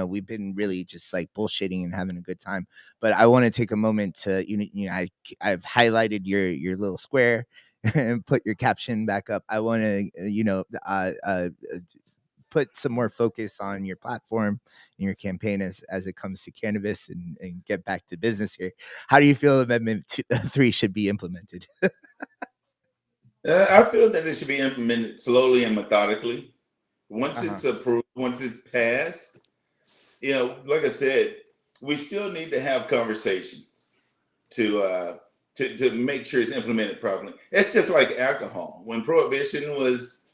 we've been really just like bullshitting and having a good time. But I want to take a moment to I've highlighted your little square and put your caption back up. I want to put some more focus on your platform and your campaign as it comes to cannabis, and get back to business here. How do you feel Amendment 3 should be implemented? I feel that it should be implemented slowly and methodically. Once it's approved, once it's passed, like I said, we still need to have conversations to make sure it's implemented properly. It's just like alcohol. When prohibition was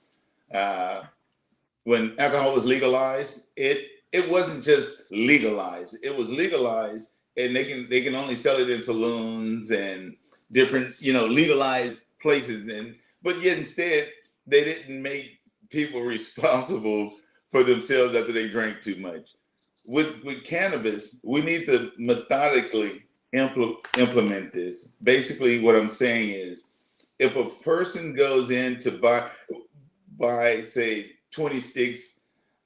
when alcohol was legalized, it wasn't just legalized. It was legalized, and they can only sell it in saloons and different legalized places. But yet instead they didn't make people responsible for themselves after they drank too much. With cannabis, we need to methodically implement this. Basically, what I'm saying is, if a person goes in to buy say 20 sticks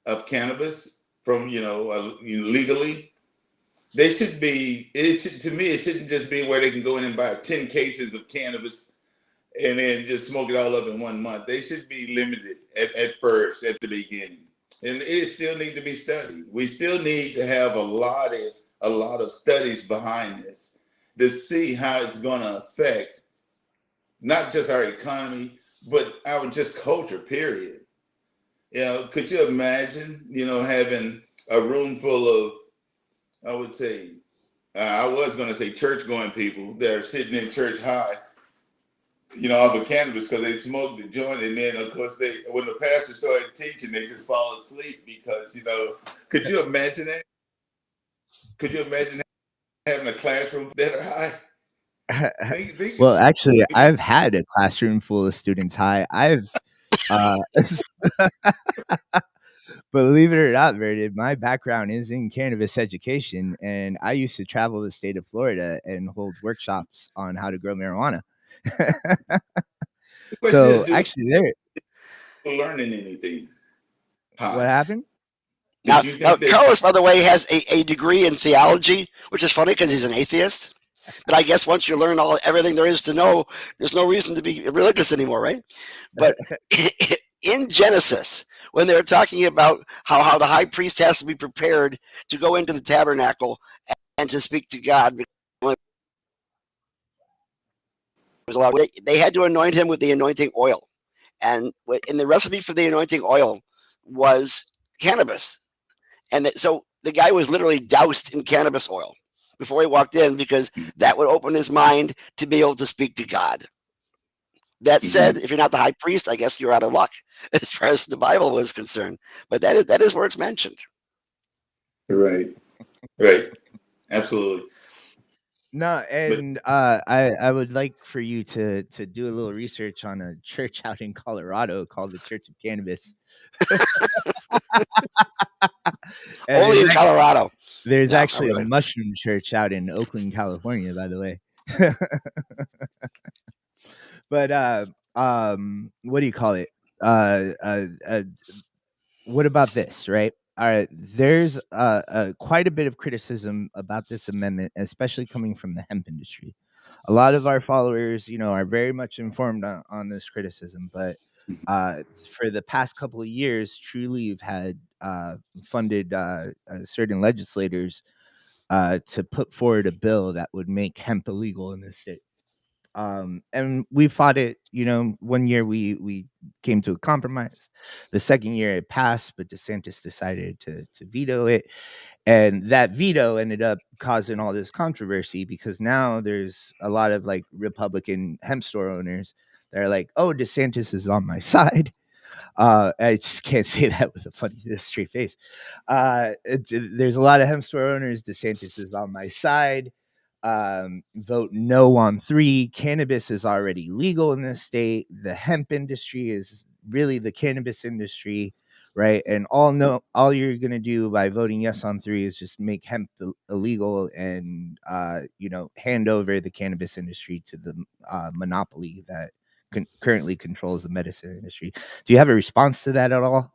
of cannabis from legally, they should be. To me, it shouldn't just be where they can go in and buy 10 cases of cannabis and then just smoke it all up in 1 month. They should be limited at first, at the beginning, and it still need to be studied. We still need to have a lot of studies behind this to see how it's going to affect not just our economy, but our just culture, period. Could you imagine, having a room full of, I would say, I was going to say church going people that are sitting in church high, off of cannabis because they smoked the joint, and then of course when the pastor started teaching, they just fall asleep because could you imagine that? Could you imagine having a classroom that are high? Well, actually, I've had a classroom full of students high. Believe it or not, Vernon, my background is in cannabis education, and I used to travel the state of Florida and hold workshops on how to grow marijuana. So actually, learning anything. What happened? Now, Carlos, by the way, has a degree in theology, which is funny because he's an atheist. But I guess once you learn everything there is to know, there's no reason to be religious anymore, right? But in Genesis, when they're talking about how the high priest has to be prepared to go into the tabernacle and to speak to God, they had to anoint him with the anointing oil. And in the recipe for the anointing oil was cannabis. And so the guy was literally doused in cannabis oil before he walked in because that would open his mind to be able to speak to God. That said, if you're not the high priest, I guess you're out of luck as far as the Bible was concerned. But that is where it's mentioned. Right. Absolutely. No, and I would like for you to do a little research on a church out in Colorado called the Church of Cannabis. Only in Colorado. There's actually a mushroom church out in Oakland, California, by the way. But what do you call it? What about this, right? All right, there's quite a bit of criticism about this amendment, especially coming from the hemp industry. A lot of our followers, are very much informed on this criticism, but for the past couple of years, truly, you've had funded certain legislators to put forward a bill that would make hemp illegal in this state. And we fought it, 1 year we came to a compromise. The second year it passed, but DeSantis decided to veto it. And that veto ended up causing all this controversy because now there's a lot of like Republican hemp store owners that are like, oh, DeSantis is on my side. I just can't say that with a funny, straight face. There's a lot of hemp store owners. DeSantis is on my side. Vote no on 3. Cannabis is already legal in this state. The hemp industry is really the cannabis industry, right? And all you're going to do by voting yes on 3 is just make hemp illegal and hand over the cannabis industry to the monopoly that currently controls the medicine industry. Do you have a response to that at all?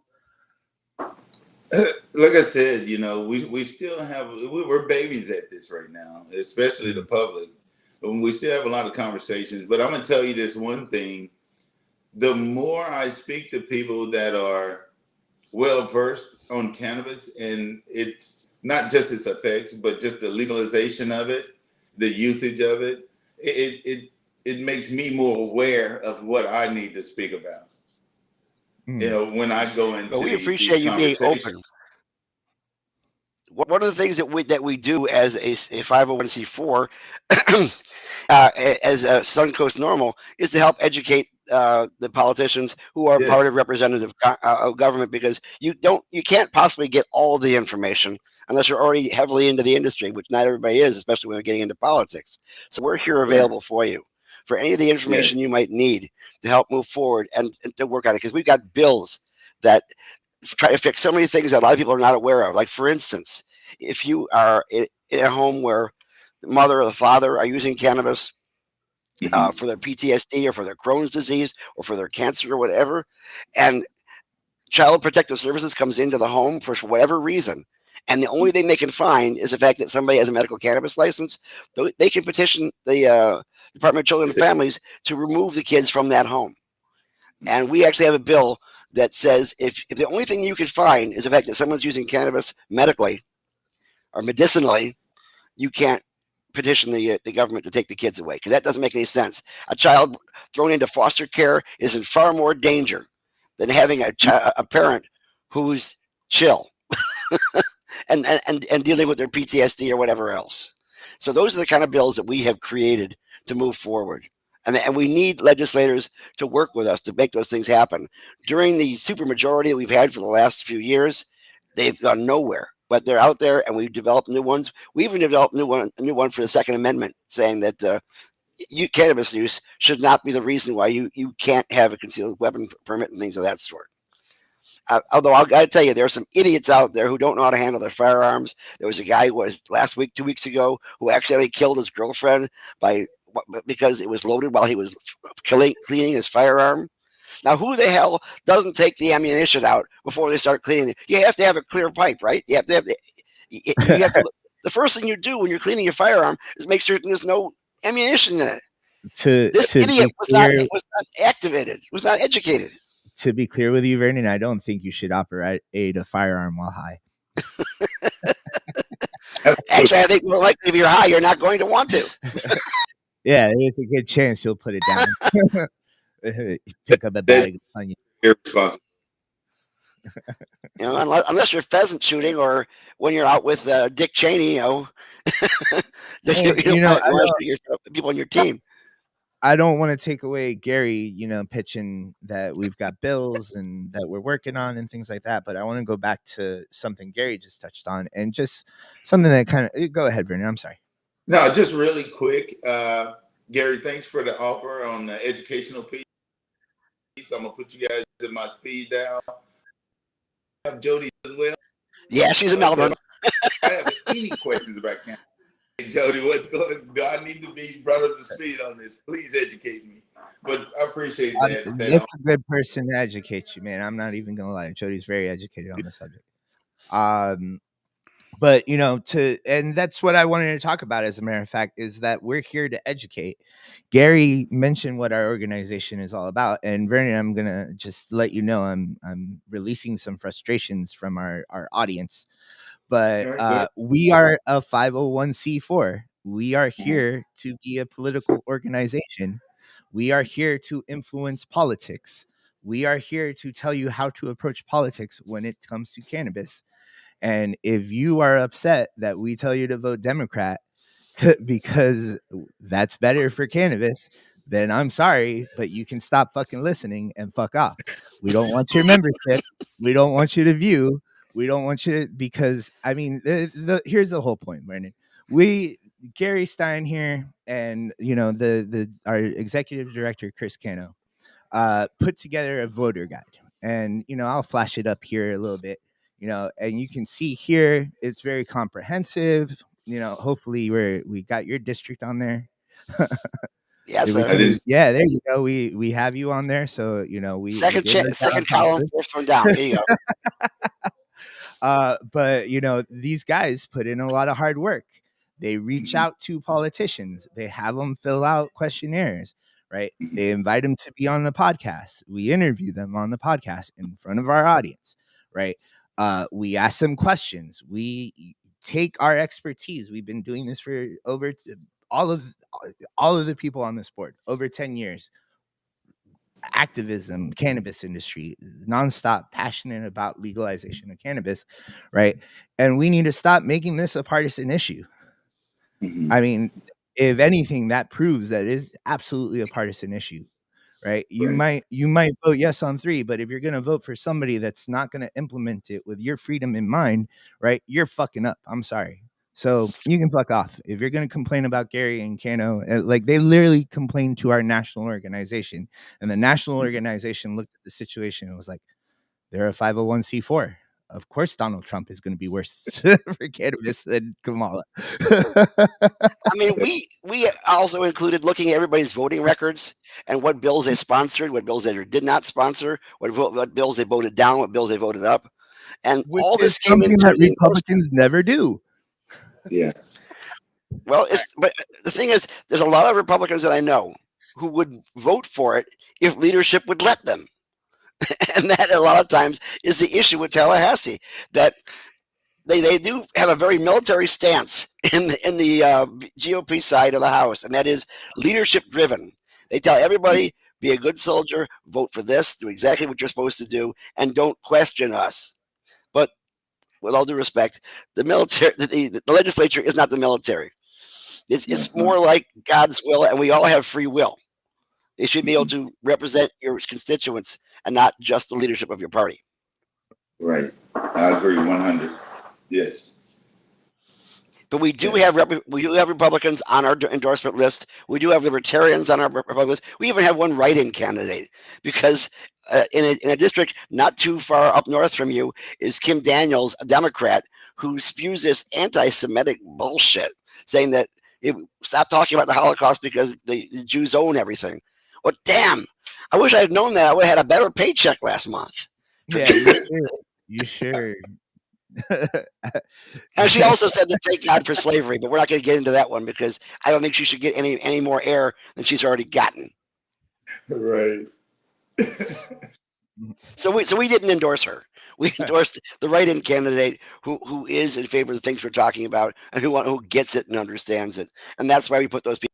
Like I said, we still have, we're babies at this right now, especially the public. We still have a lot of conversations, but I'm going to tell you this one thing. The more I speak to people that are well versed on cannabis, and it's not just its effects, but just the legalization of it, the usage of it, it makes me more aware of what I need to speak about. When I go into we appreciate you being open. One of the things that we do as a 501c4, as a Suncoast Normal, is to help educate the politicians who are part of representative government, because you can't possibly get all the information unless you're already heavily into the industry, which not everybody is, especially when we're getting into politics. So we're here available for you for any of the information you might need to help move forward and to work on it, because we've got bills that try to fix so many things that a lot of people are not aware of. Like, for instance, if you are in a home where mother or the father are using cannabis for their PTSD or for their Crohn's disease or for their cancer or whatever, and Child Protective Services comes into the home for whatever reason, and the only thing they can find is the fact that somebody has a medical cannabis license, they can petition the Department of Children and Families to remove the kids from that home. And we actually have a bill that says if the only thing you can find is the fact that someone's using cannabis medically or medicinally, you can't petition the government to take the kids away, because that doesn't make any sense. A child thrown into foster care is in far more danger than having a parent who's chill and dealing with their PTSD or whatever else. So those are the kind of bills that we have created to move forward. And we need legislators to work with us to make those things happen. During the supermajority that we've had for the last few years, they've gone nowhere. But they're out there, and we've developed new ones. We even developed a new one for the Second Amendment, saying that cannabis use should not be the reason why you can't have a concealed weapon permit and things of that sort. Although I got to tell you, there are some idiots out there who don't know how to handle their firearms. There was a guy who was last week, 2 weeks ago, who accidentally killed his girlfriend because it was loaded while he was cleaning his firearm. Now, who the hell doesn't take the ammunition out before they start cleaning it? You have to have a clear pipe, right? You have to have the first thing you do when you're cleaning your firearm is make certain there's no ammunition in it. This idiot was not activated, was not educated. To be clear with you, Vernon, I don't think you should operate a firearm while high. Actually, I think more likely if you're high, you're not going to want to. Yeah, there's a good chance you'll put it down. Pick up a bag of onions. Irresponsible. Unless you're pheasant shooting or when you're out with Dick Cheney, people on your team. I don't want to take away Gary, pitching that we've got bills and that we're working on and things like that. But I want to go back to something Gary just touched on, and just something that kind of, go ahead, Vernon. I'm sorry. No, just really quick. Gary, thanks for the offer on the educational piece. I'm going to put you guys in my speed dial. I have Jody as well. Yeah, she's in Melbourne. I have any questions about Canada. Hey, Jody, what's going on? Do I need to be brought up to speed on this? Please educate me. But I appreciate that. That's a good person to educate you, man. I'm not even going to lie. Jody's very educated on the subject. But, and that's what I wanted to talk about, as a matter of fact, is that we're here to educate. Gary mentioned what our organization is all about. And Vernon, I'm going to just let you know I'm releasing some frustrations from our audience. But we are a 501c4. We are here to be a political organization. We are here to influence politics. We are here to tell you how to approach politics when it comes to cannabis. And if you are upset that we tell you to vote Democrat because that's better for cannabis, then I'm sorry, but you can stop fucking listening and fuck off. We don't want your membership. We don't want you to view. We don't want you to, because here's the whole point, Vernon. Gary Stein here, and our executive director, Chris Cano, put together a voter guide, and I'll flash it up here a little bit. And you can see here, it's very comprehensive. Hopefully we got your district on there. Yes, yeah, there you go. We have you on there. So, second column, first one down. There you go. But, these guys put in a lot of hard work. They reach out to politicians. They have them fill out questionnaires, right? They invite them to be on the podcast. We interview them on the podcast in front of our audience, right? We ask them questions. We take our expertise. We've been doing this for over all of the people on this board, over 10 years. Activism, cannabis industry, nonstop, passionate about legalization of cannabis, right? And we need to stop making this a partisan issue. I mean, if anything, that proves that it is absolutely a partisan issue. Right. You might vote yes on 3, but if you're going to vote for somebody that's not going to implement it with your freedom in mind, right, you're fucking up. I'm sorry. So you can fuck off. If you're going to complain about Gary and Cano, like, they literally complained to our national organization, and the national organization looked at the situation and was like, they're a 501c4. of course Donald Trump is going to be worse for cannabis than Kamala. I mean, we also included looking at everybody's voting records and what bills they sponsored, what bills they did not sponsor, what bills they voted down, what bills they voted up, and Which all is this came something into that the Republicans never do. Yeah. Well, but the thing is, there's a lot of Republicans that I know who would vote for it if leadership would let them. And that a lot of times is the issue with Tallahassee, that they do have a very military stance in the GOP side of the House, and that is leadership driven. They tell everybody, be a good soldier, vote for this, do exactly what you're supposed to do, and don't question us. But with all due respect, the military, the legislature is not the military. It's more like God's will, and we all have free will. They should be able to represent your constituents and not just the leadership of your party. Right. I agree 100. Yes. But we do have Republicans on our endorsement list. We do have Libertarians on our Republican list. We even have one write-in candidate because in a district not too far up north from you is Kim Daniels, a Democrat, who spews this anti-Semitic bullshit, saying that stop talking about the Holocaust because the Jews own everything. Well, damn! I wish I had known that. I would have had a better paycheck last month. Yeah, you sure. And she also said that thank God for slavery, but we're not going to get into that one because I don't think she should get any more air than she's already gotten. Right. So we didn't endorse her. We endorsed the write-in candidate who is in favor of the things we're talking about and who gets it and understands it, and that's why we put those people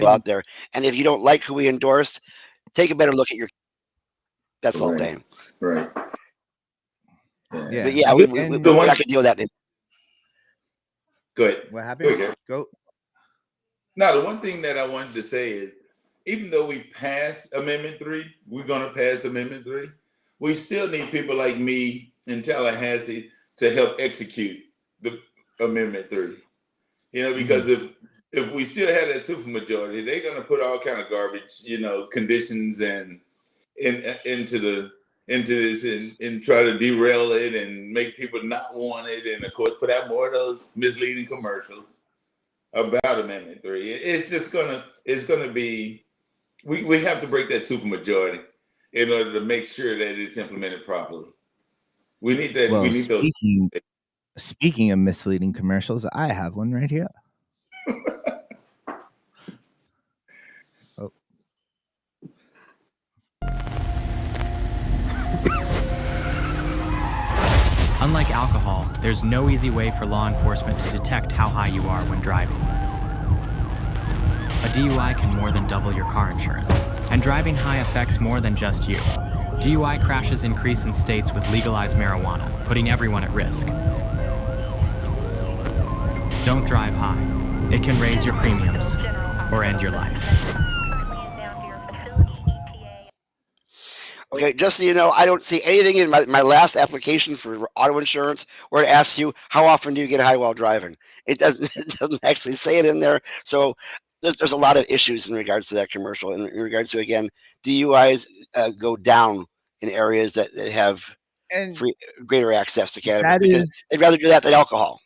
out there. And if you don't like who we endorsed, take a better look at your. That's all, Dan. Right. Yeah. But yeah, we're not going to deal with that. Go ahead. What happened? Go. Now, the one thing that I wanted to say is, even though we passed Amendment 3, we're going to pass Amendment 3, we still need people like me in Tallahassee to help execute the Amendment 3. Because if we still have that supermajority, they're going to put all kind of garbage, conditions and into this and try to derail it and make people not want it, and of course put out more of those misleading commercials about Amendment 3. It's gonna be we have to break that supermajority in order to make sure that it's implemented properly. We need that. Well, we need those. Speaking of misleading commercials, I have one right here. Unlike alcohol, there's no easy way for law enforcement to detect how high you are when driving. A DUI can more than double your car insurance, and driving high affects more than just you. DUI crashes increase in states with legalized marijuana, putting everyone at risk. Don't drive high. It can raise your premiums or end your life. Okay, just so you know, I don't see anything in my last application for auto insurance where it asks you how often do you get high while driving. It doesn't actually say it in there. So there's a lot of issues in regards to that commercial. In regards to, again, DUIs go down in areas that have greater access to cannabis because they'd rather do that than alcohol.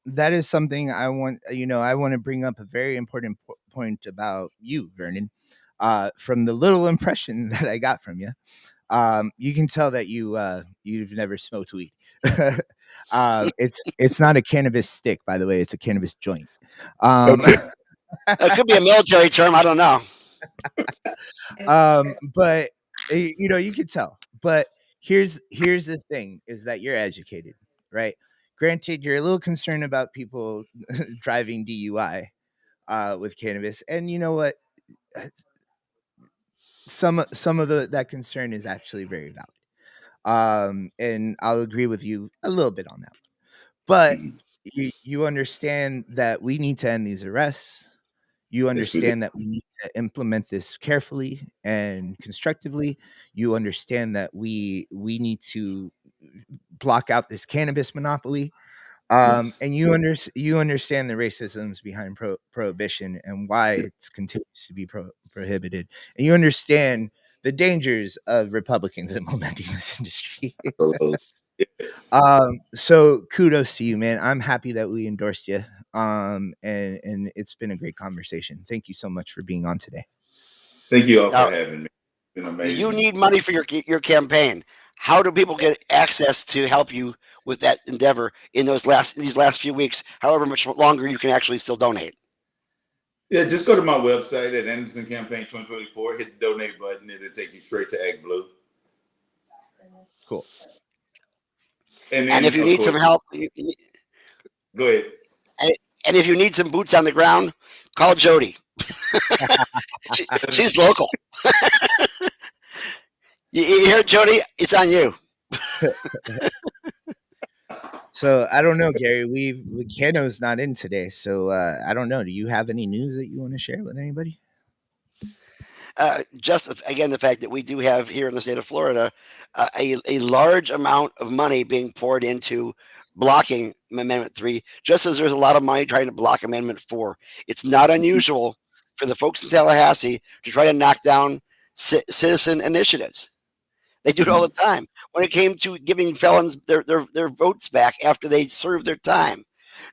That is something I want. I want to bring up a very important point about you, Vernon. From the little impression that I got from you. You can tell that you've never smoked weed. It's not a cannabis stick, by the way. It's a cannabis joint. It could be a military term. I don't know. But you can tell. But here's the thing: is that you're educated, right? Granted, you're a little concerned about people driving DUI with cannabis, and you know what? Some of that concern is actually very valid. And I'll agree with you a little bit on that. But you understand that we need to end these arrests. You understand that we need to implement this carefully and constructively. You understand that we need to block out this cannabis monopoly. And you understand the racisms behind prohibition and why it continues to be prohibited. And you understand the dangers of Republicans implementing this industry. Absolutely. Yes. So kudos to you, man. I'm happy that we endorsed you. And it's been a great conversation. Thank you so much for being on today. Thank you all Now, for having me. It's been amazing. you need money for your campaign. How do people get access to help you with that endeavor in these last few weeks? However much longer you can actually still donate. Yeah, just go to my website at Anderson Campaign 2024. Hit the donate button. It'll take you straight to AgBlue. Cool. And if you need some help, go ahead. And if you need some boots on the ground, call Jody. She's local. You hear, Jody? It's on you. So I don't know, Gary. Kano's not in today, so I don't know. Do you have any news that you want to share with anybody? Just again, the fact that we do have here in the state of Florida a large amount of money being poured into blocking Amendment 3, just as there's a lot of money trying to block Amendment 4. It's not unusual for the folks in Tallahassee to try to knock down citizen initiatives. They do it all the time. When it came to giving felons their votes back after they served their time,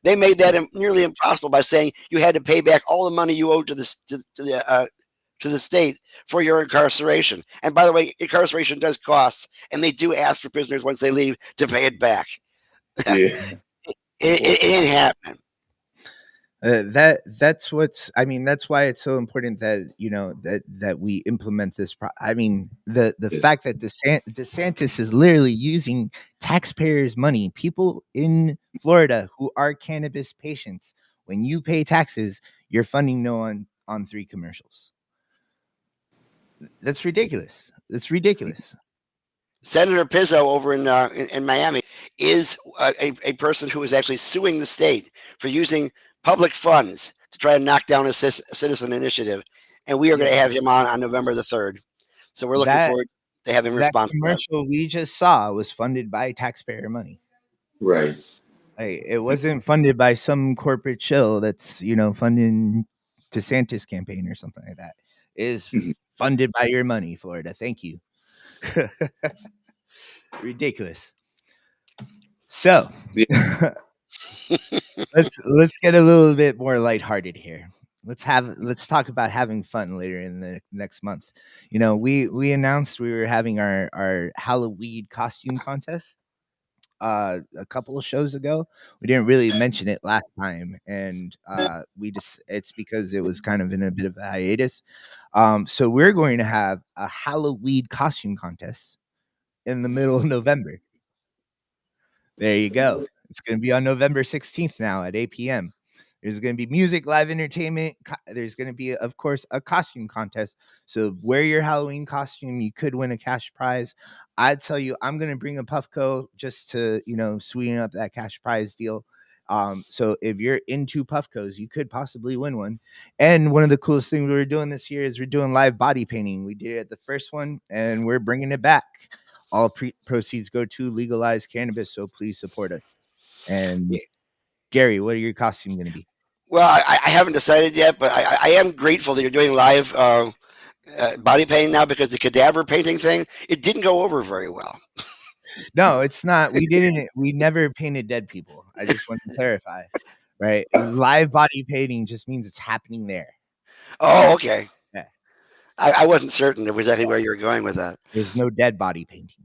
they made that nearly impossible by saying you had to pay back all the money you owed to the state for your incarceration. And by the way, incarceration does cost, and they do ask for prisoners once they leave to pay it back. Yeah. It ain't happening. That's why it's so important that that we implement this. The fact that DeSantis is literally using taxpayers' money, people in Florida who are cannabis patients. When you pay taxes, you're funding No on 3 commercials. That's ridiculous. That's ridiculous. Senator Pizzo over in Miami is a person who is actually suing the state for using public funds to try to knock down a citizen initiative, and we are going to have him on November the 3rd. So we're looking forward to having him respond. That commercial we just saw was funded by taxpayer money. Right. It wasn't funded by some corporate shill that's funding DeSantis campaign or something like that. It is funded by your money, Florida. Thank you. Ridiculous. So let's get a little bit more lighthearted here. Let's talk about having fun later in the next month. We announced we were having our Halloween costume contest a couple of shows ago. We didn't really mention it last time, and it's because it was kind of in a bit of a hiatus. So we're going to have a Halloween costume contest in the middle of November. There you go. It's going to be on November 16th now at 8 p.m. There's going to be music, live entertainment. There's going to be, of course, a costume contest. So wear your Halloween costume. You could win a cash prize. I'd tell you, I'm going to bring a Puffco just to, sweeten up that cash prize deal. So if you're into Puffcos, you could possibly win one. And one of the coolest things we're doing this year is we're doing live body painting. We did it at the first one, and we're bringing it back. All proceeds go to legalized cannabis, so please support us. And Gary, what are your costumes going to be? Well, I haven't decided yet, but I am grateful that you're doing live body painting now, because the cadaver painting thing, it didn't go over very well. No, it's not. We never painted dead people. I just want to clarify, right? Live body painting just means it's happening there. Oh, okay. Yeah. I wasn't certain exactly where you were going with that. There's no dead body painting.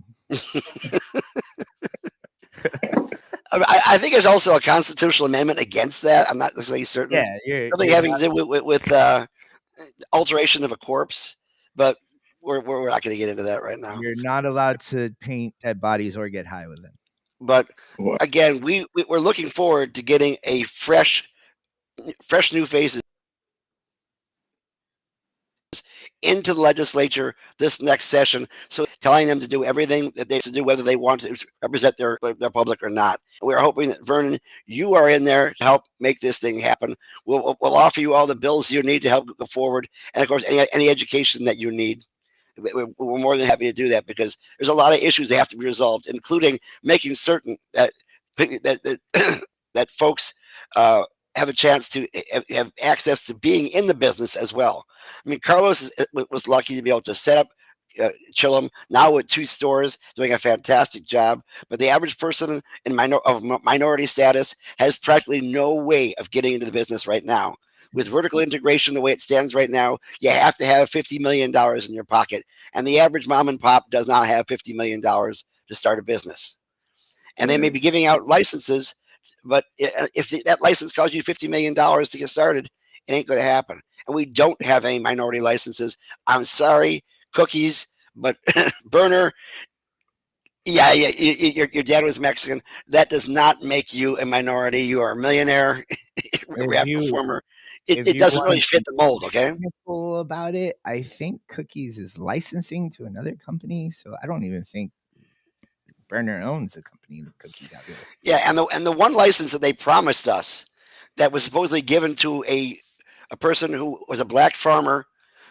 I think there's also a constitutional amendment against that. I'm not necessarily certain. Yeah, something having to do with alteration of a corpse, but we're not going to get into that right now. You're not allowed to paint dead bodies or get high with them. But again, we're looking forward to getting a fresh new faces into the legislature this next session, so telling them to do everything that they should do, whether they want to represent their public or not. We're hoping that, Vernon, you are in there to help make this thing happen. We'll offer you all the bills you need to help go forward, and of course any education that you need. We're more than happy to do that, because there's a lot of issues that have to be resolved, including making certain that that folks have a chance to have access to being in the business as well. I mean, Carlos was lucky to be able to set up Chillum, now with 2 stores, doing a fantastic job. But the average person in minority status has practically no way of getting into the business right now. With vertical integration the way it stands right now, you have to have $50 million in your pocket. And the average mom and pop does not have $50 million to start a business. And they may be giving out licenses, but if that license costs you $50 million to get started, it ain't going to happen. And we don't have any minority licenses. I'm sorry, Cookies, but Burner, your dad was Mexican. That does not make you a minority. You are a millionaire, rap performer. It doesn't really fit the mold, okay? About it, I think Cookies is licensing to another company, so I don't even think Burner owns the company that Cookies out there. Yeah, and the one license that they promised us that was supposedly given to a person who was a black farmer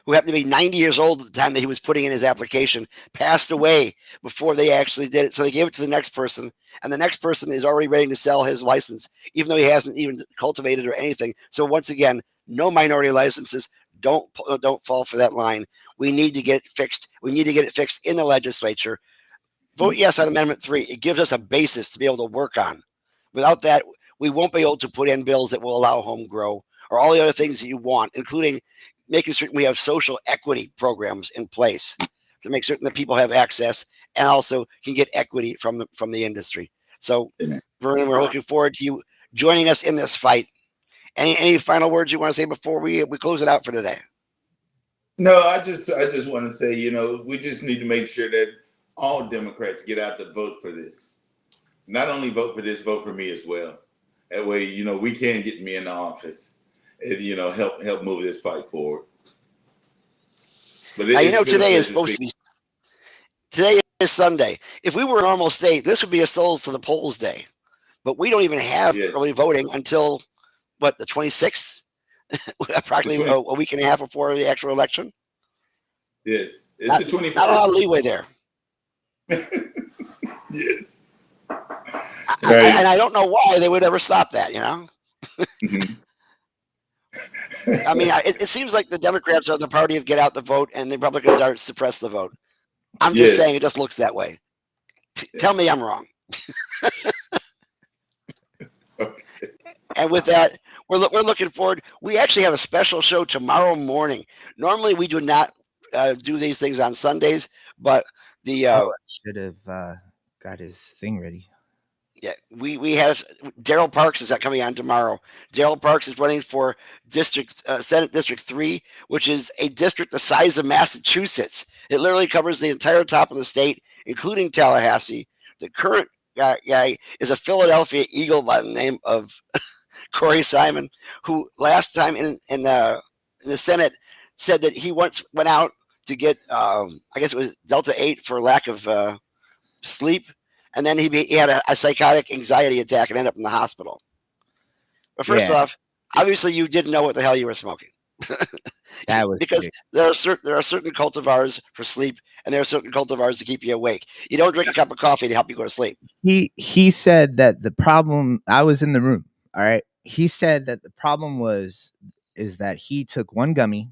who happened to be 90 years old at the time that he was putting in his application, passed away before they actually did it. So they gave it to the next person, and the next person is already ready to sell his license, even though he hasn't even cultivated or anything. So once again, no minority licenses. Don't fall for that line. We need to get it fixed. We need to get it fixed in the legislature. Vote yes on Amendment 3. It gives us a basis to be able to work on. Without that, we won't be able to put in bills that will allow home grow or all the other things that you want, including making certain we have social equity programs in place to make certain that people have access and also can get equity from the industry. So, Vernon, we're looking forward to you joining us in this fight. Any final words you want to say before we close it out for today? No, I just want to say, we just need to make sure that all Democrats get out to vote for this. Not only vote for this, vote for me as well. That way, we can get me in the office and, help move this fight forward. But today is supposed to be. Today is Sunday. If we were a normal state, this would be a Souls to the Polls day. But we don't even have early voting until, the 26th? Approximately a week and a half before the actual election? Yes. It's the 21st. Not a lot of leeway there. Yes. And I don't know why they would ever stop that, Mm-hmm. I mean, it seems like the Democrats are the party of get out the vote and the Republicans are suppress the vote. I'm just saying it just looks that way. Tell me I'm wrong. Okay. And with that, we're looking forward. We actually have a special show tomorrow morning. Normally, we do not do these things on Sundays, but should have got his thing ready. Yeah, we have Daryl Parks is coming on tomorrow. Daryl Parks is running for Senate District 3, which is a district the size of Massachusetts. It literally covers the entire top of the state, including Tallahassee. The current guy is a Philadelphia Eagle by the name of Corey Simon, who last time in the Senate said that he once went out to get, I guess it was Delta 8 for lack of sleep. And then he had a psychotic anxiety attack and ended up in the hospital. But first off, obviously you didn't know what the hell you were smoking. That was because there are certain cultivars for sleep, and there are certain cultivars to keep you awake. You don't drink a cup of coffee to help you go to sleep. He said that the problem. I was in the room. All right. He said that the problem is that he took one gummy.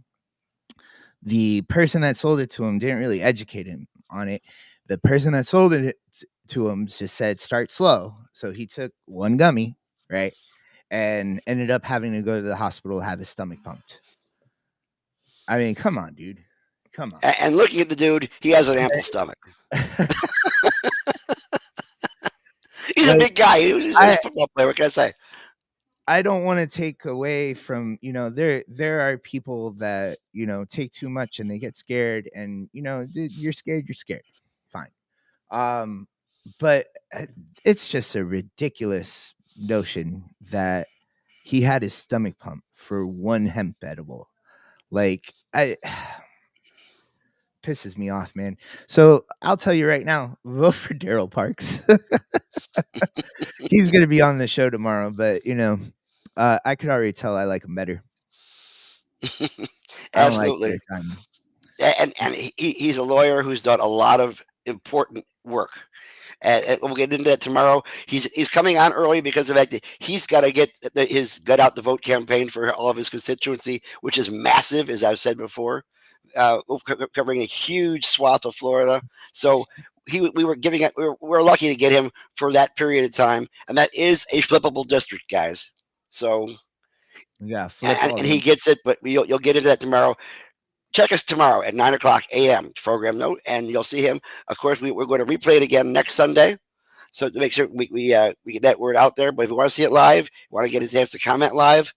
The person that sold it to him didn't really educate him on it. The person that sold it to him just said start slow. So he took one gummy, right, and ended up having to go to the hospital, have his stomach pumped. I mean, come on, dude. Come on. And looking at the dude, he has an ample stomach. He's a big guy. He's a football player. What can I say? I don't want to take away from, there are people that, take too much and they get scared and, you're scared. Fine. But it's just a ridiculous notion that he had his stomach pumped for one hemp edible. Like, pisses me off, man. So I'll tell you right now, vote for Daryl Parks. He's going to be on the show tomorrow, but I could already tell I like him better. Absolutely. And he's a lawyer who's done a lot of important work. And we'll get into that tomorrow. He's coming on early because of that. He's got to get his gut out the vote campaign for all of his constituency, which is massive, as I've said before. covering a huge swath of Florida. So we were giving it. We were lucky to get him for that period of time, and that is a flippable district, guys. So Yeah, flip all and the he gets it, but you'll get into that tomorrow. Check us tomorrow at 9:00 a.m. program note, and you'll see him. Of course, we're going to replay it again next Sunday. So to make sure we get that word out there. But if you want to see it live, want to get a chance to comment live,